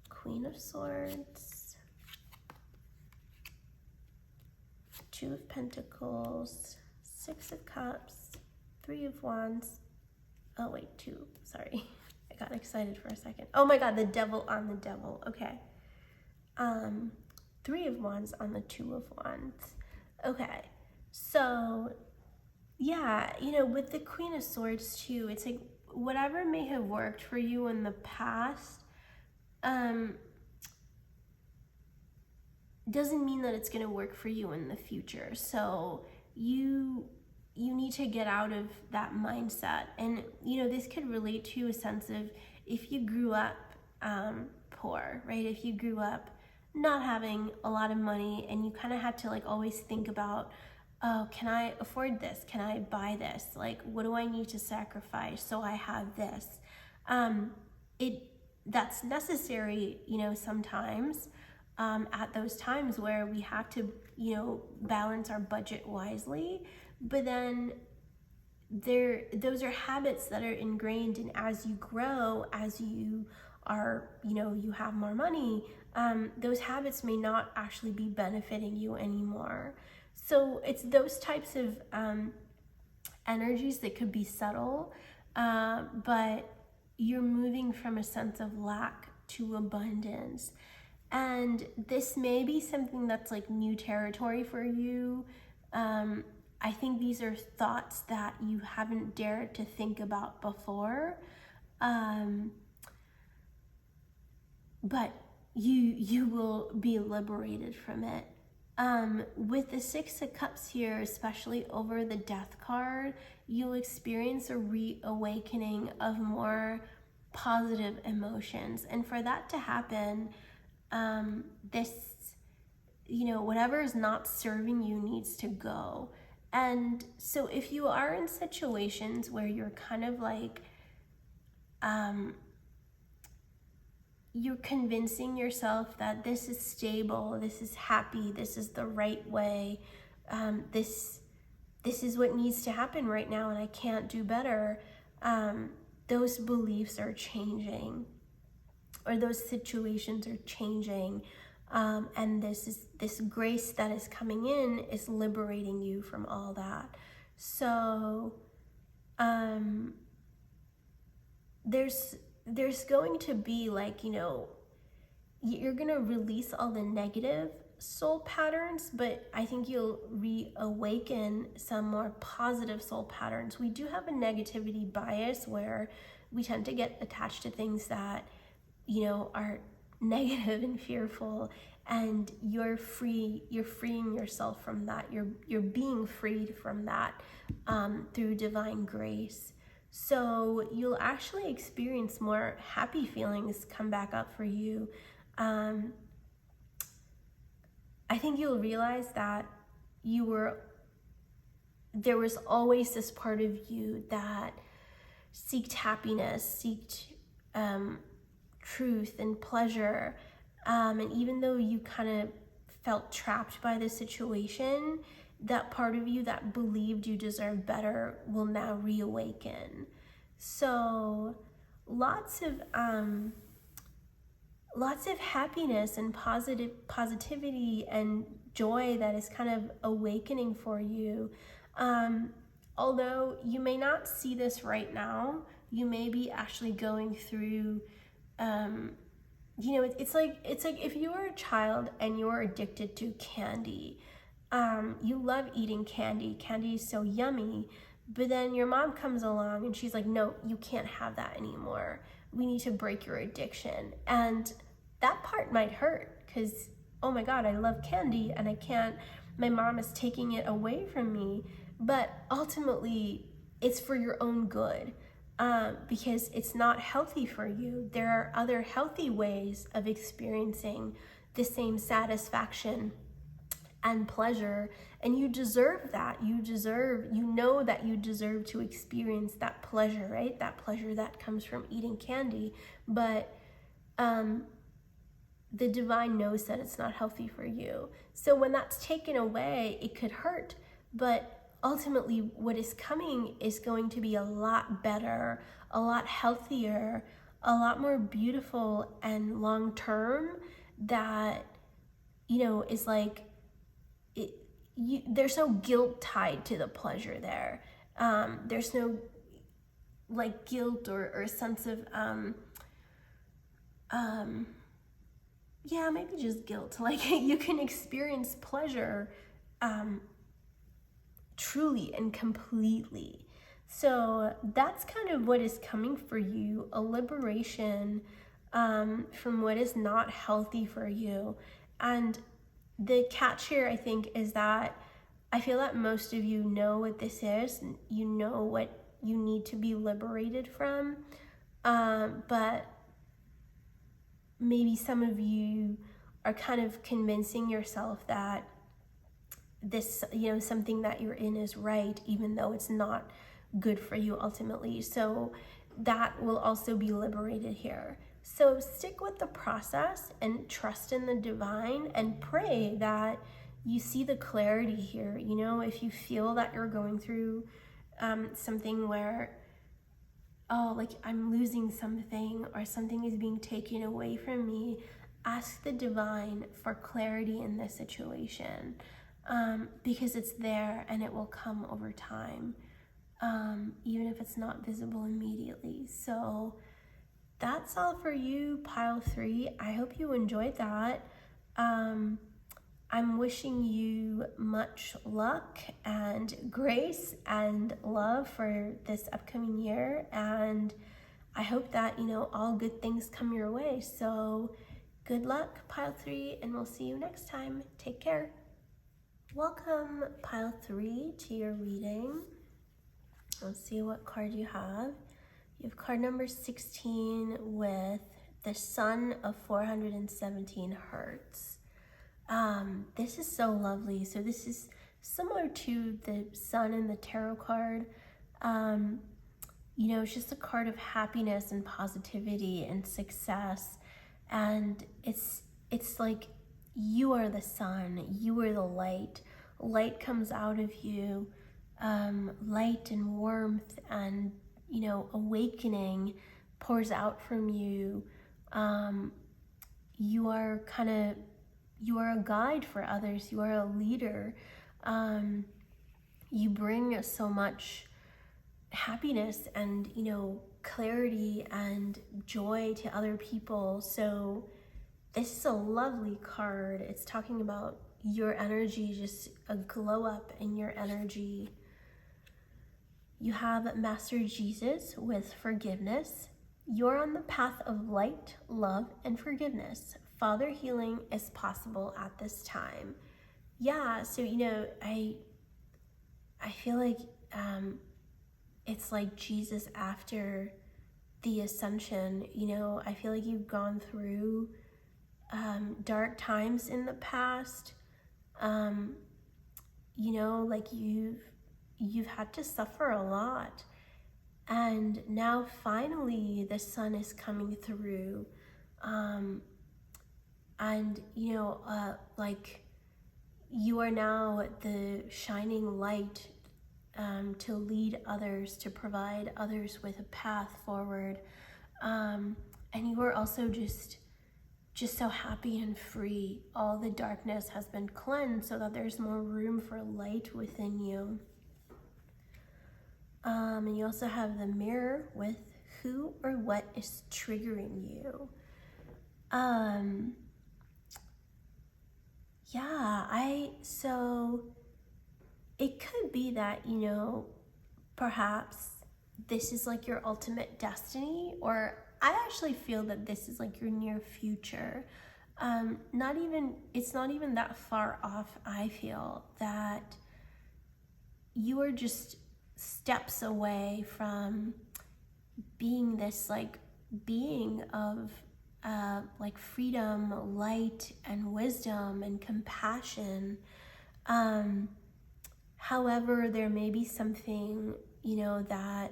Speaker 1: Queen of Swords, Two of Pentacles, Six of Cups, Three of Wands. Oh wait, two, sorry. I got excited for a second. Oh my God, the Devil on the Devil, okay. Three of Wands on the Two of Wands. Okay, so yeah, with the Queen of Swords too, it's like whatever may have worked for you in the past, doesn't mean that it's going to work for you in the future. So you need to get out of that mindset. And, this could relate to a sense of if you grew up poor, right? If you grew up not having a lot of money, and you kind of had to like always think about, oh, can I afford this? Can I buy this? Like, what do I need to sacrifice so I have this? That's necessary, sometimes. At those times where we have to, balance our budget wisely, but then those are habits that are ingrained, and as you grow, as you are, you have more money, those habits may not actually be benefiting you anymore. So it's those types of energies that could be subtle, but you're moving from a sense of lack to abundance. And this may be something that's like new territory for you. I think these are thoughts that you haven't dared to think about before. But you will be liberated from it. With the Six of Cups here, especially over the Death card, you'll experience a reawakening of more positive emotions. And for that to happen, whatever is not serving you needs to go. And so if you are in situations where you're kind of like, you're convincing yourself that this is stable, this is happy, this is the right way, this is what needs to happen right now, and I can't do better, those beliefs are changing, or those situations are changing, and this grace that is coming in is liberating you from all that. So there's going to be like, you're gonna release all the negative soul patterns, but I think you'll reawaken some more positive soul patterns. We do have a negativity bias where we tend to get attached to things that, are negative and fearful. and you're freeing yourself from that. You're being freed from that through divine grace. So you'll actually experience more happy feelings come back up for you. I think you'll realize that there was always this part of you that seeked happiness, seeked truth and pleasure. And even though you kind of felt trapped by the situation, that part of you that believed you deserved better will now reawaken. So lots of happiness and positivity and joy that is kind of awakening for you. Although you may not see this right now, you may be actually going through, it's like if you were a child and you're addicted to candy. You love eating candy. Candy is so yummy, but then your mom comes along and she's like, no, you can't have that anymore. We need to break your addiction. And that part might hurt because, oh my God, I love candy and I can't, my mom is taking it away from me. But ultimately, it's for your own good because it's not healthy for you. There are other healthy ways of experiencing the same satisfaction and pleasure, and you deserve that. You know that you deserve to experience that pleasure, right? That pleasure that comes from eating candy. But the divine knows that it's not healthy for you. So when that's taken away, it could hurt, but ultimately what is coming is going to be a lot better, a lot healthier, a lot more beautiful and long-term that, is like, there's no guilt tied to the pleasure there. There's no like guilt or sense of, maybe just guilt. Like you can experience pleasure truly and completely. So that's kind of what is coming for you, a liberation from what is not healthy for you. And the catch here, I think, is that I feel that most of you know what this is. You know what you need to be liberated from. But maybe some of you are kind of convincing yourself that this, something that you're in is right, even though it's not good for you ultimately. So that will also be liberated here. So stick with the process and trust in the divine and pray that you see the clarity here. If you feel that you're going through something where, like I'm losing something or something is being taken away from me, ask the divine for clarity in this situation because it's there and it will come over time, even if it's not visible immediately. So that's all for you, pile 3. I hope you enjoyed that. I'm wishing you much luck and grace and love for this upcoming year. And I hope that, all good things come your way. So good luck, pile 3, and we'll see you next time. Take care. Welcome, pile 3, to your reading. Let's see what card you have. You have card number 16 with the Sun of 417 Hertz. This is so lovely. So this is similar to the Sun in the tarot card. It's just a card of happiness and positivity and success. And it's like you are the sun, you are the light. Light comes out of you, light and warmth and awakening pours out from you. You are a guide for others. You are a leader. You bring so much happiness and, clarity and joy to other people. So this is a lovely card. It's talking about your energy, just a glow up in your energy. You have Master Jesus with forgiveness. You're on the path of light, love, and forgiveness. father healing is possible at this time. Yeah, so I feel like it's like Jesus after the ascension. I feel like you've gone through dark times in the past. Like you've had to suffer a lot, and now finally the sun is coming through, and like you are now the shining light, to lead others, to provide others with a path forward, and you are also just so happy and free. All the darkness has been cleansed so that there's more room for light within you. And you also have the mirror with who or what is triggering you. So it could be that, perhaps this is like your ultimate destiny, or I actually feel that this is like your near future. It's not even that far off. I feel that you are just steps away from being this like being of like freedom, light, and wisdom and compassion. However, there may be something, that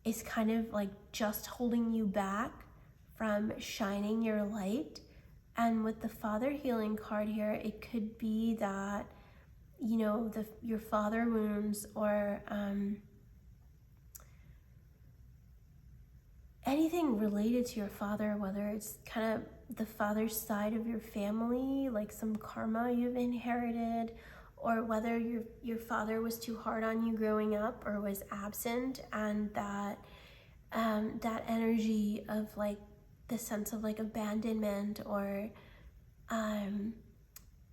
Speaker 1: is kind of like just holding you back from shining your light. And with the father healing card here, it could be that, your father wounds, or anything related to your father, whether it's kind of the father's side of your family, like some karma you've inherited, or whether your father was too hard on you growing up or was absent, and that energy of like the sense of like abandonment, or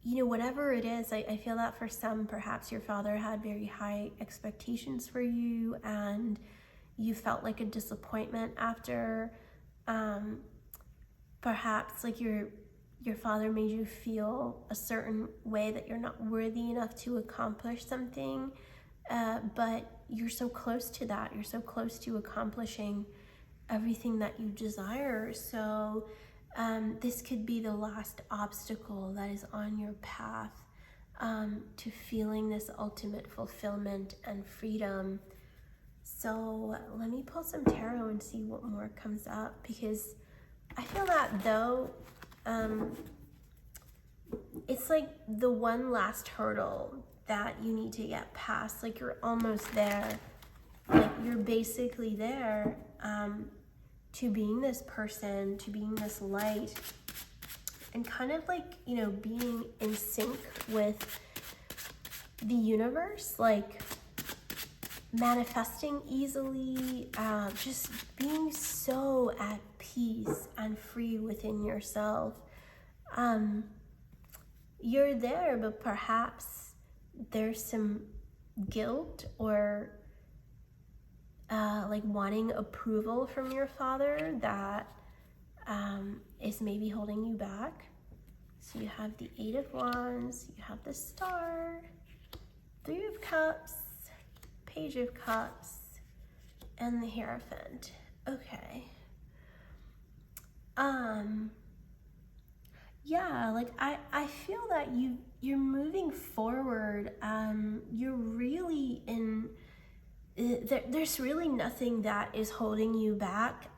Speaker 1: whatever it is. I feel that for some, perhaps your father had very high expectations for you and you felt like a disappointment after. Perhaps like your father made you feel a certain way, that you're not worthy enough to accomplish something, but you're so close to that. You're so close to accomplishing everything that you desire. So this could be the last obstacle that is on your path to feeling this ultimate fulfillment and freedom. So let me pull some tarot and see what more comes up, because I feel that though, it's like the one last hurdle that you need to get past. Like you're almost there. Like you're basically there, to being this person, to being this light, and kind of like, being in sync with the universe, like manifesting easily, just being so at peace and free within yourself. You're there, but perhaps there's some guilt, or like wanting approval from your father that is maybe holding you back. So you have the 8 of Wands, you have the Star, 3 of Cups, Page of Cups, and the Hierophant. Okay. Yeah, like I feel that you're moving forward. You're really in. There's really nothing that is holding you back.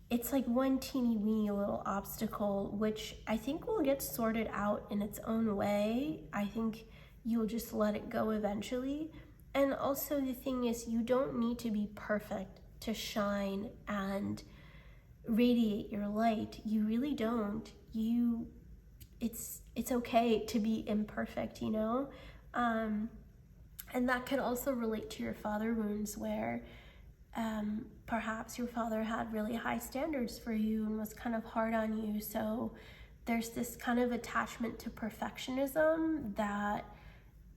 Speaker 1: It's like one teeny weeny little obstacle, which I think will get sorted out in its own way. I think you'll just let it go eventually. And also the thing is, you don't need to be perfect to shine and radiate your light. You really don't. It's okay to be imperfect, and that could also relate to your father wounds, where perhaps your father had really high standards for you and was kind of hard on you. So there's this kind of attachment to perfectionism that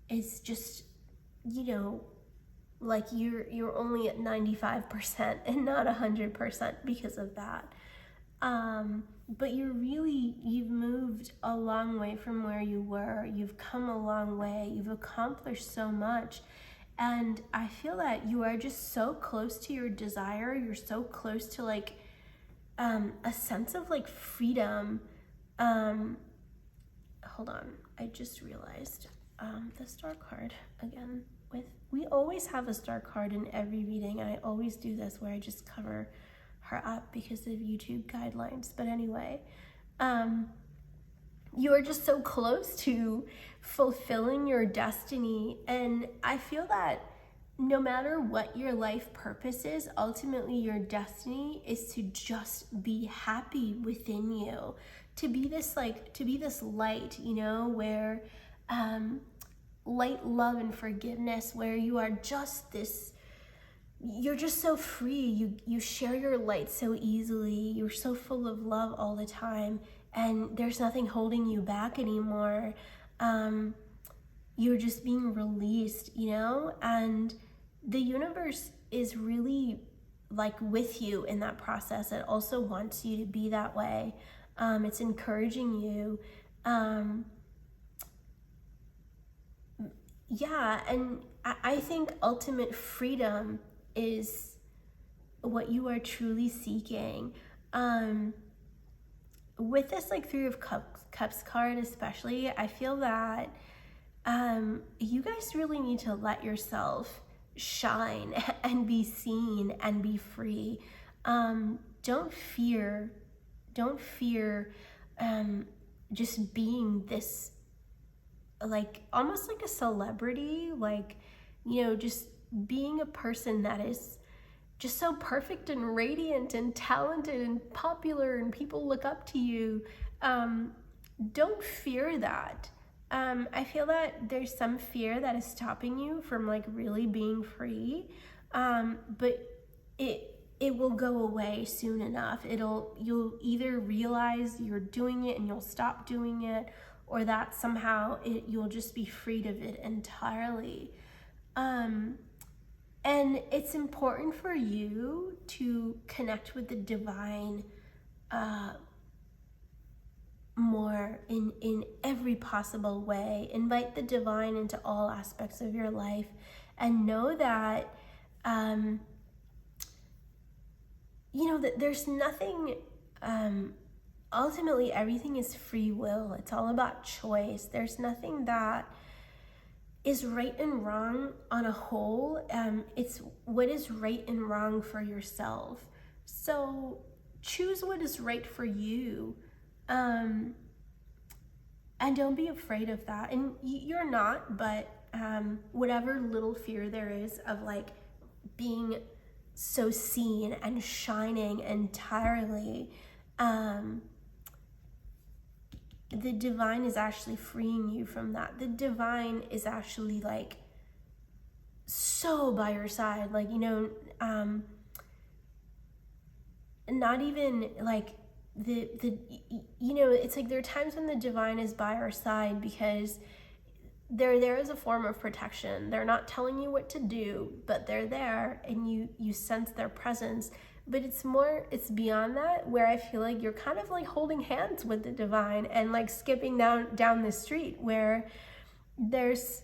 Speaker 1: is just, like you're only at 95% and not 100% because of that. but you've moved a long way from where you were. You've come a long way. You've accomplished so much. And I feel that you are just so close to your desire. You're so close to like a sense of like freedom. Hold on, I just realized the star card again. We always have a star card in every reading. I always do this where I just cover her up because of YouTube guidelines. But anyway, you are just so close to fulfilling your destiny. And I feel that no matter what your life purpose is, ultimately your destiny is to just be happy within you, to be this light, you know, where light, love, and forgiveness, where you are just this, you're just so free. You share your light so easily. You're so full of love all the time, and there's nothing holding you back anymore. You're just being released, you know, and the universe is really like with you in that process. It also wants you to be that way. It's encouraging you. Yeah, and I think ultimate freedom is what you are truly seeking. With this like Three of Cups card especially, I feel that you guys really need to let yourself shine and be seen and be free. Don't fear just being this, like almost like a celebrity, like, you know, just being a person that is just so perfect and radiant and talented and popular and people look up to you. Don't fear that. I feel that there's some fear that is stopping you from like really being free, but it will go away soon enough. You'll either realize you're doing it and you'll stop doing it, or that somehow you'll just be freed of it entirely. And it's important for you to connect with the divine more in every possible way. Invite the divine into all aspects of your life, and know that you know that there's nothing, ultimately everything is free will. It's all about choice. There's nothing that is right and wrong on a whole. It's what is right and wrong for yourself. So choose what is right for you. And don't be afraid of that. And you're not, but whatever little fear there is of like being so seen and shining entirely, the divine is actually freeing you from that. The divine is actually like so by your side, like, you know, not even like the you know, it's like there are times when the divine is by our side because they're there as a form of protection. They're not telling you what to do, but they're there, and you sense their presence. But it's beyond that, where I feel like you're kind of like holding hands with the divine and like skipping down the street, where there's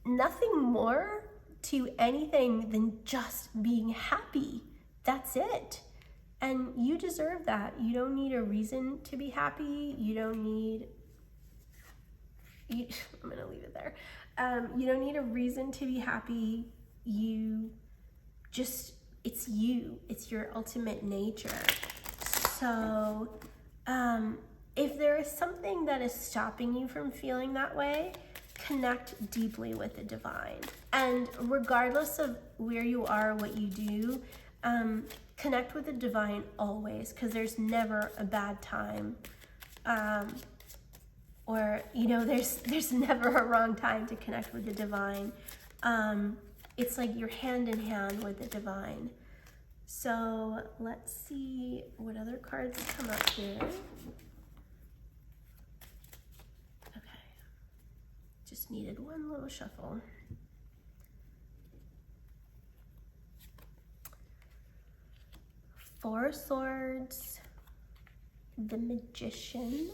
Speaker 1: nothing more to anything than just being happy. That's it. And you deserve that. You don't need a reason to be happy. I'm gonna leave it there. You don't need a reason to be happy. It's you. It's your ultimate nature. So if there is something that is stopping you from feeling that way, connect deeply with the divine. And regardless of where you are, what you do, connect with the divine always, because there's never a bad time. Or, you know, there's never a wrong time to connect with the divine. It's like you're hand in hand with the divine. So let's see what other cards come up here. Okay, just needed one little shuffle. Four of Swords, the Magician,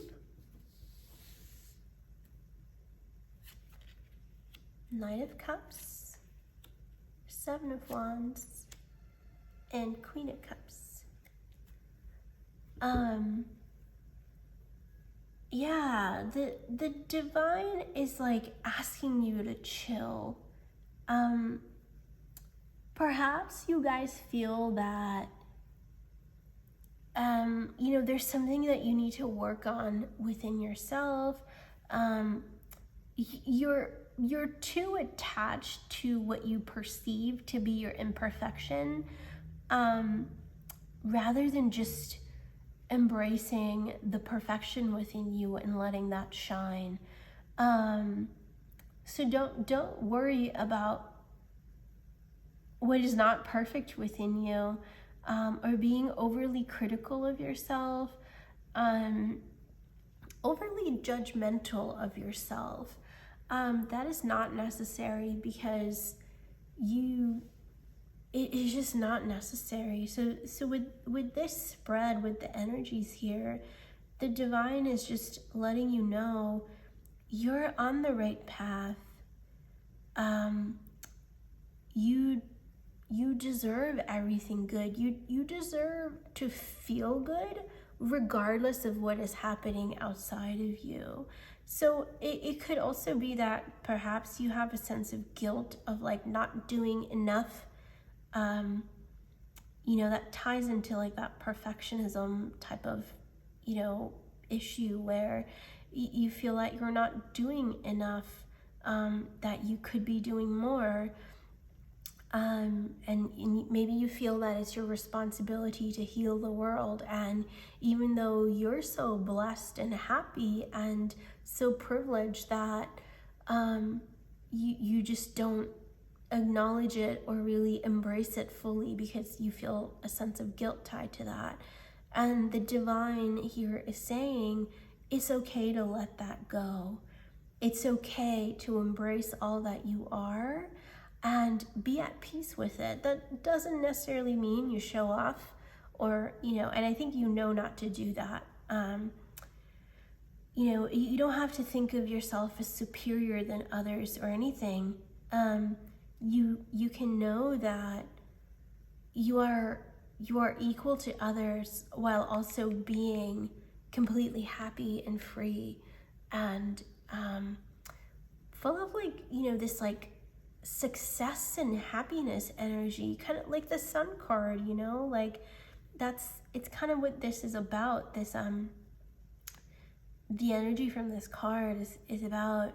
Speaker 1: Knight of Cups, Seven of Wands, and Queen of Cups. Yeah, the divine is like asking you to chill. Perhaps you guys feel that there's something that you need to work on within yourself. You're too attached to what you perceive to be your imperfection, rather than just embracing the perfection within you and letting that shine. So don't worry about what is not perfect within you, or being overly critical of yourself, overly judgmental of yourself. That is not necessary, because it is just not necessary. So with this spread, with the energies here, the divine is just letting you know you're on the right path. You deserve everything good. You deserve to feel good regardless of what is happening outside of you. So it could also be that perhaps you have a sense of guilt of like not doing enough. That ties into like that perfectionism type of, issue where you feel like you're not doing enough, that you could be doing more. And maybe you feel that it's your responsibility to heal the world. And even though you're so blessed and happy and so privileged that you just don't acknowledge it or really embrace it fully, because you feel a sense of guilt tied to that. And the divine here is saying it's okay to let that go. It's okay to embrace all that you are and be at peace with it. That doesn't necessarily mean you show off or, and I think not to do that. You don't have to think of yourself as superior than others or anything. You can know that you are equal to others while also being completely happy and free and full of this success and happiness energy, kind of like the Sun card, it's kind of what this is about. This the energy from this card is about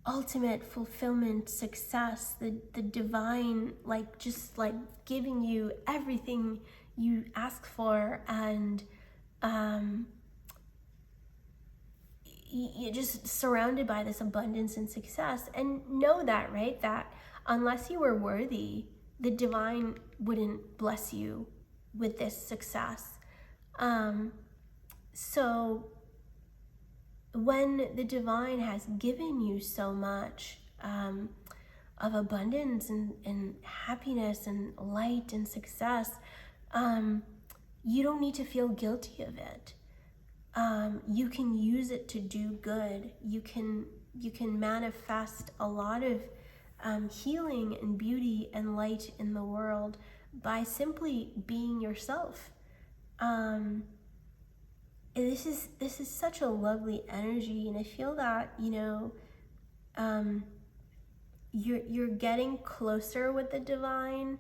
Speaker 1: ultimate fulfillment, success, the divine, just giving you everything you ask for, and you're just surrounded by this abundance and success. And know that, right, that unless you were worthy, the divine wouldn't bless you with this success. So when the divine has given you so much of abundance and happiness and light and success, you don't need to feel guilty of it. You can use it to do good. You can manifest a lot of healing and beauty and light in the world by simply being yourself. This is such a lovely energy, and I feel that you're getting closer with the divine.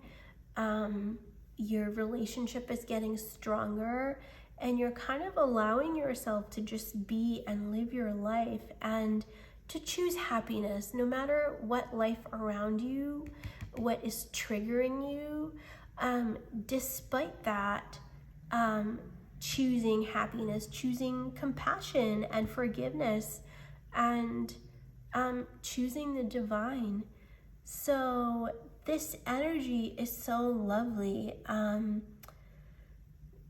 Speaker 1: Your relationship is getting stronger, and you're kind of allowing yourself to just be and live your life and to choose happiness no matter what life around you, what is triggering you. Despite that, choosing happiness, choosing compassion and forgiveness, and choosing the divine. So this energy is so lovely.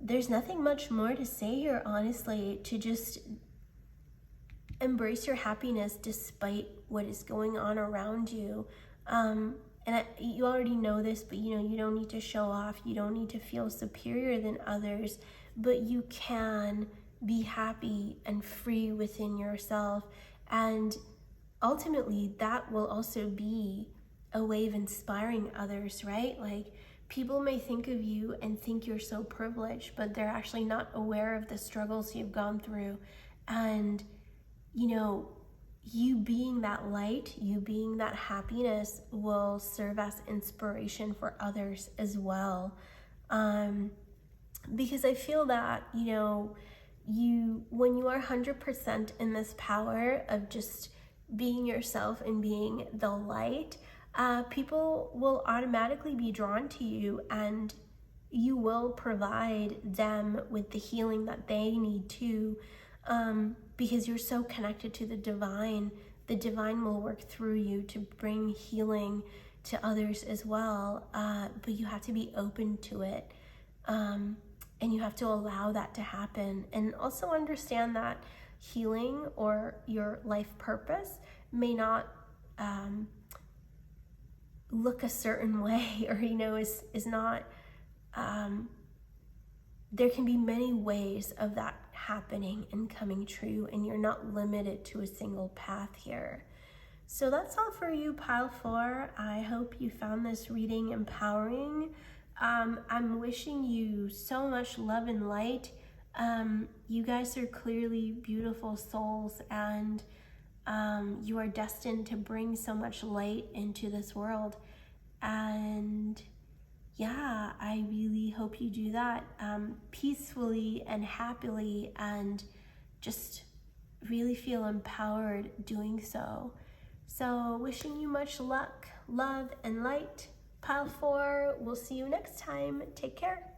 Speaker 1: There's nothing much more to say here, honestly, to just embrace your happiness despite what is going on around you. And and you already know this, but you know, you don't need to show off, you don't need to feel superior than others, but you can be happy and free within yourself. And ultimately that will also be a way of inspiring others, right? Like, people may think of you and think you're so privileged, but they're actually not aware of the struggles you've gone through. And you know, you being that light, you being that happiness will serve as inspiration for others as well. Because I feel that, you know, when you are 100% in this power of just being yourself and being the light, people will automatically be drawn to you, and you will provide them with the healing that they need too, because you're so connected to the divine. The divine will work through you to bring healing to others as well, but you have to be open to it, and you have to allow that to happen. And also understand that healing or your life purpose may not look a certain way, or you know, is not there can be many ways of that happening and coming true, and you're not limited to a single path here. So that's all for you, pile 4. I hope you found this reading empowering. I'm wishing you so much love and light. You guys are clearly beautiful souls, and you are destined to bring so much light into this world. And yeah, I really hope you do that peacefully and happily, and just really feel empowered doing so. So wishing you much luck, love, and light. Pile 4, we'll see you next time. Take care.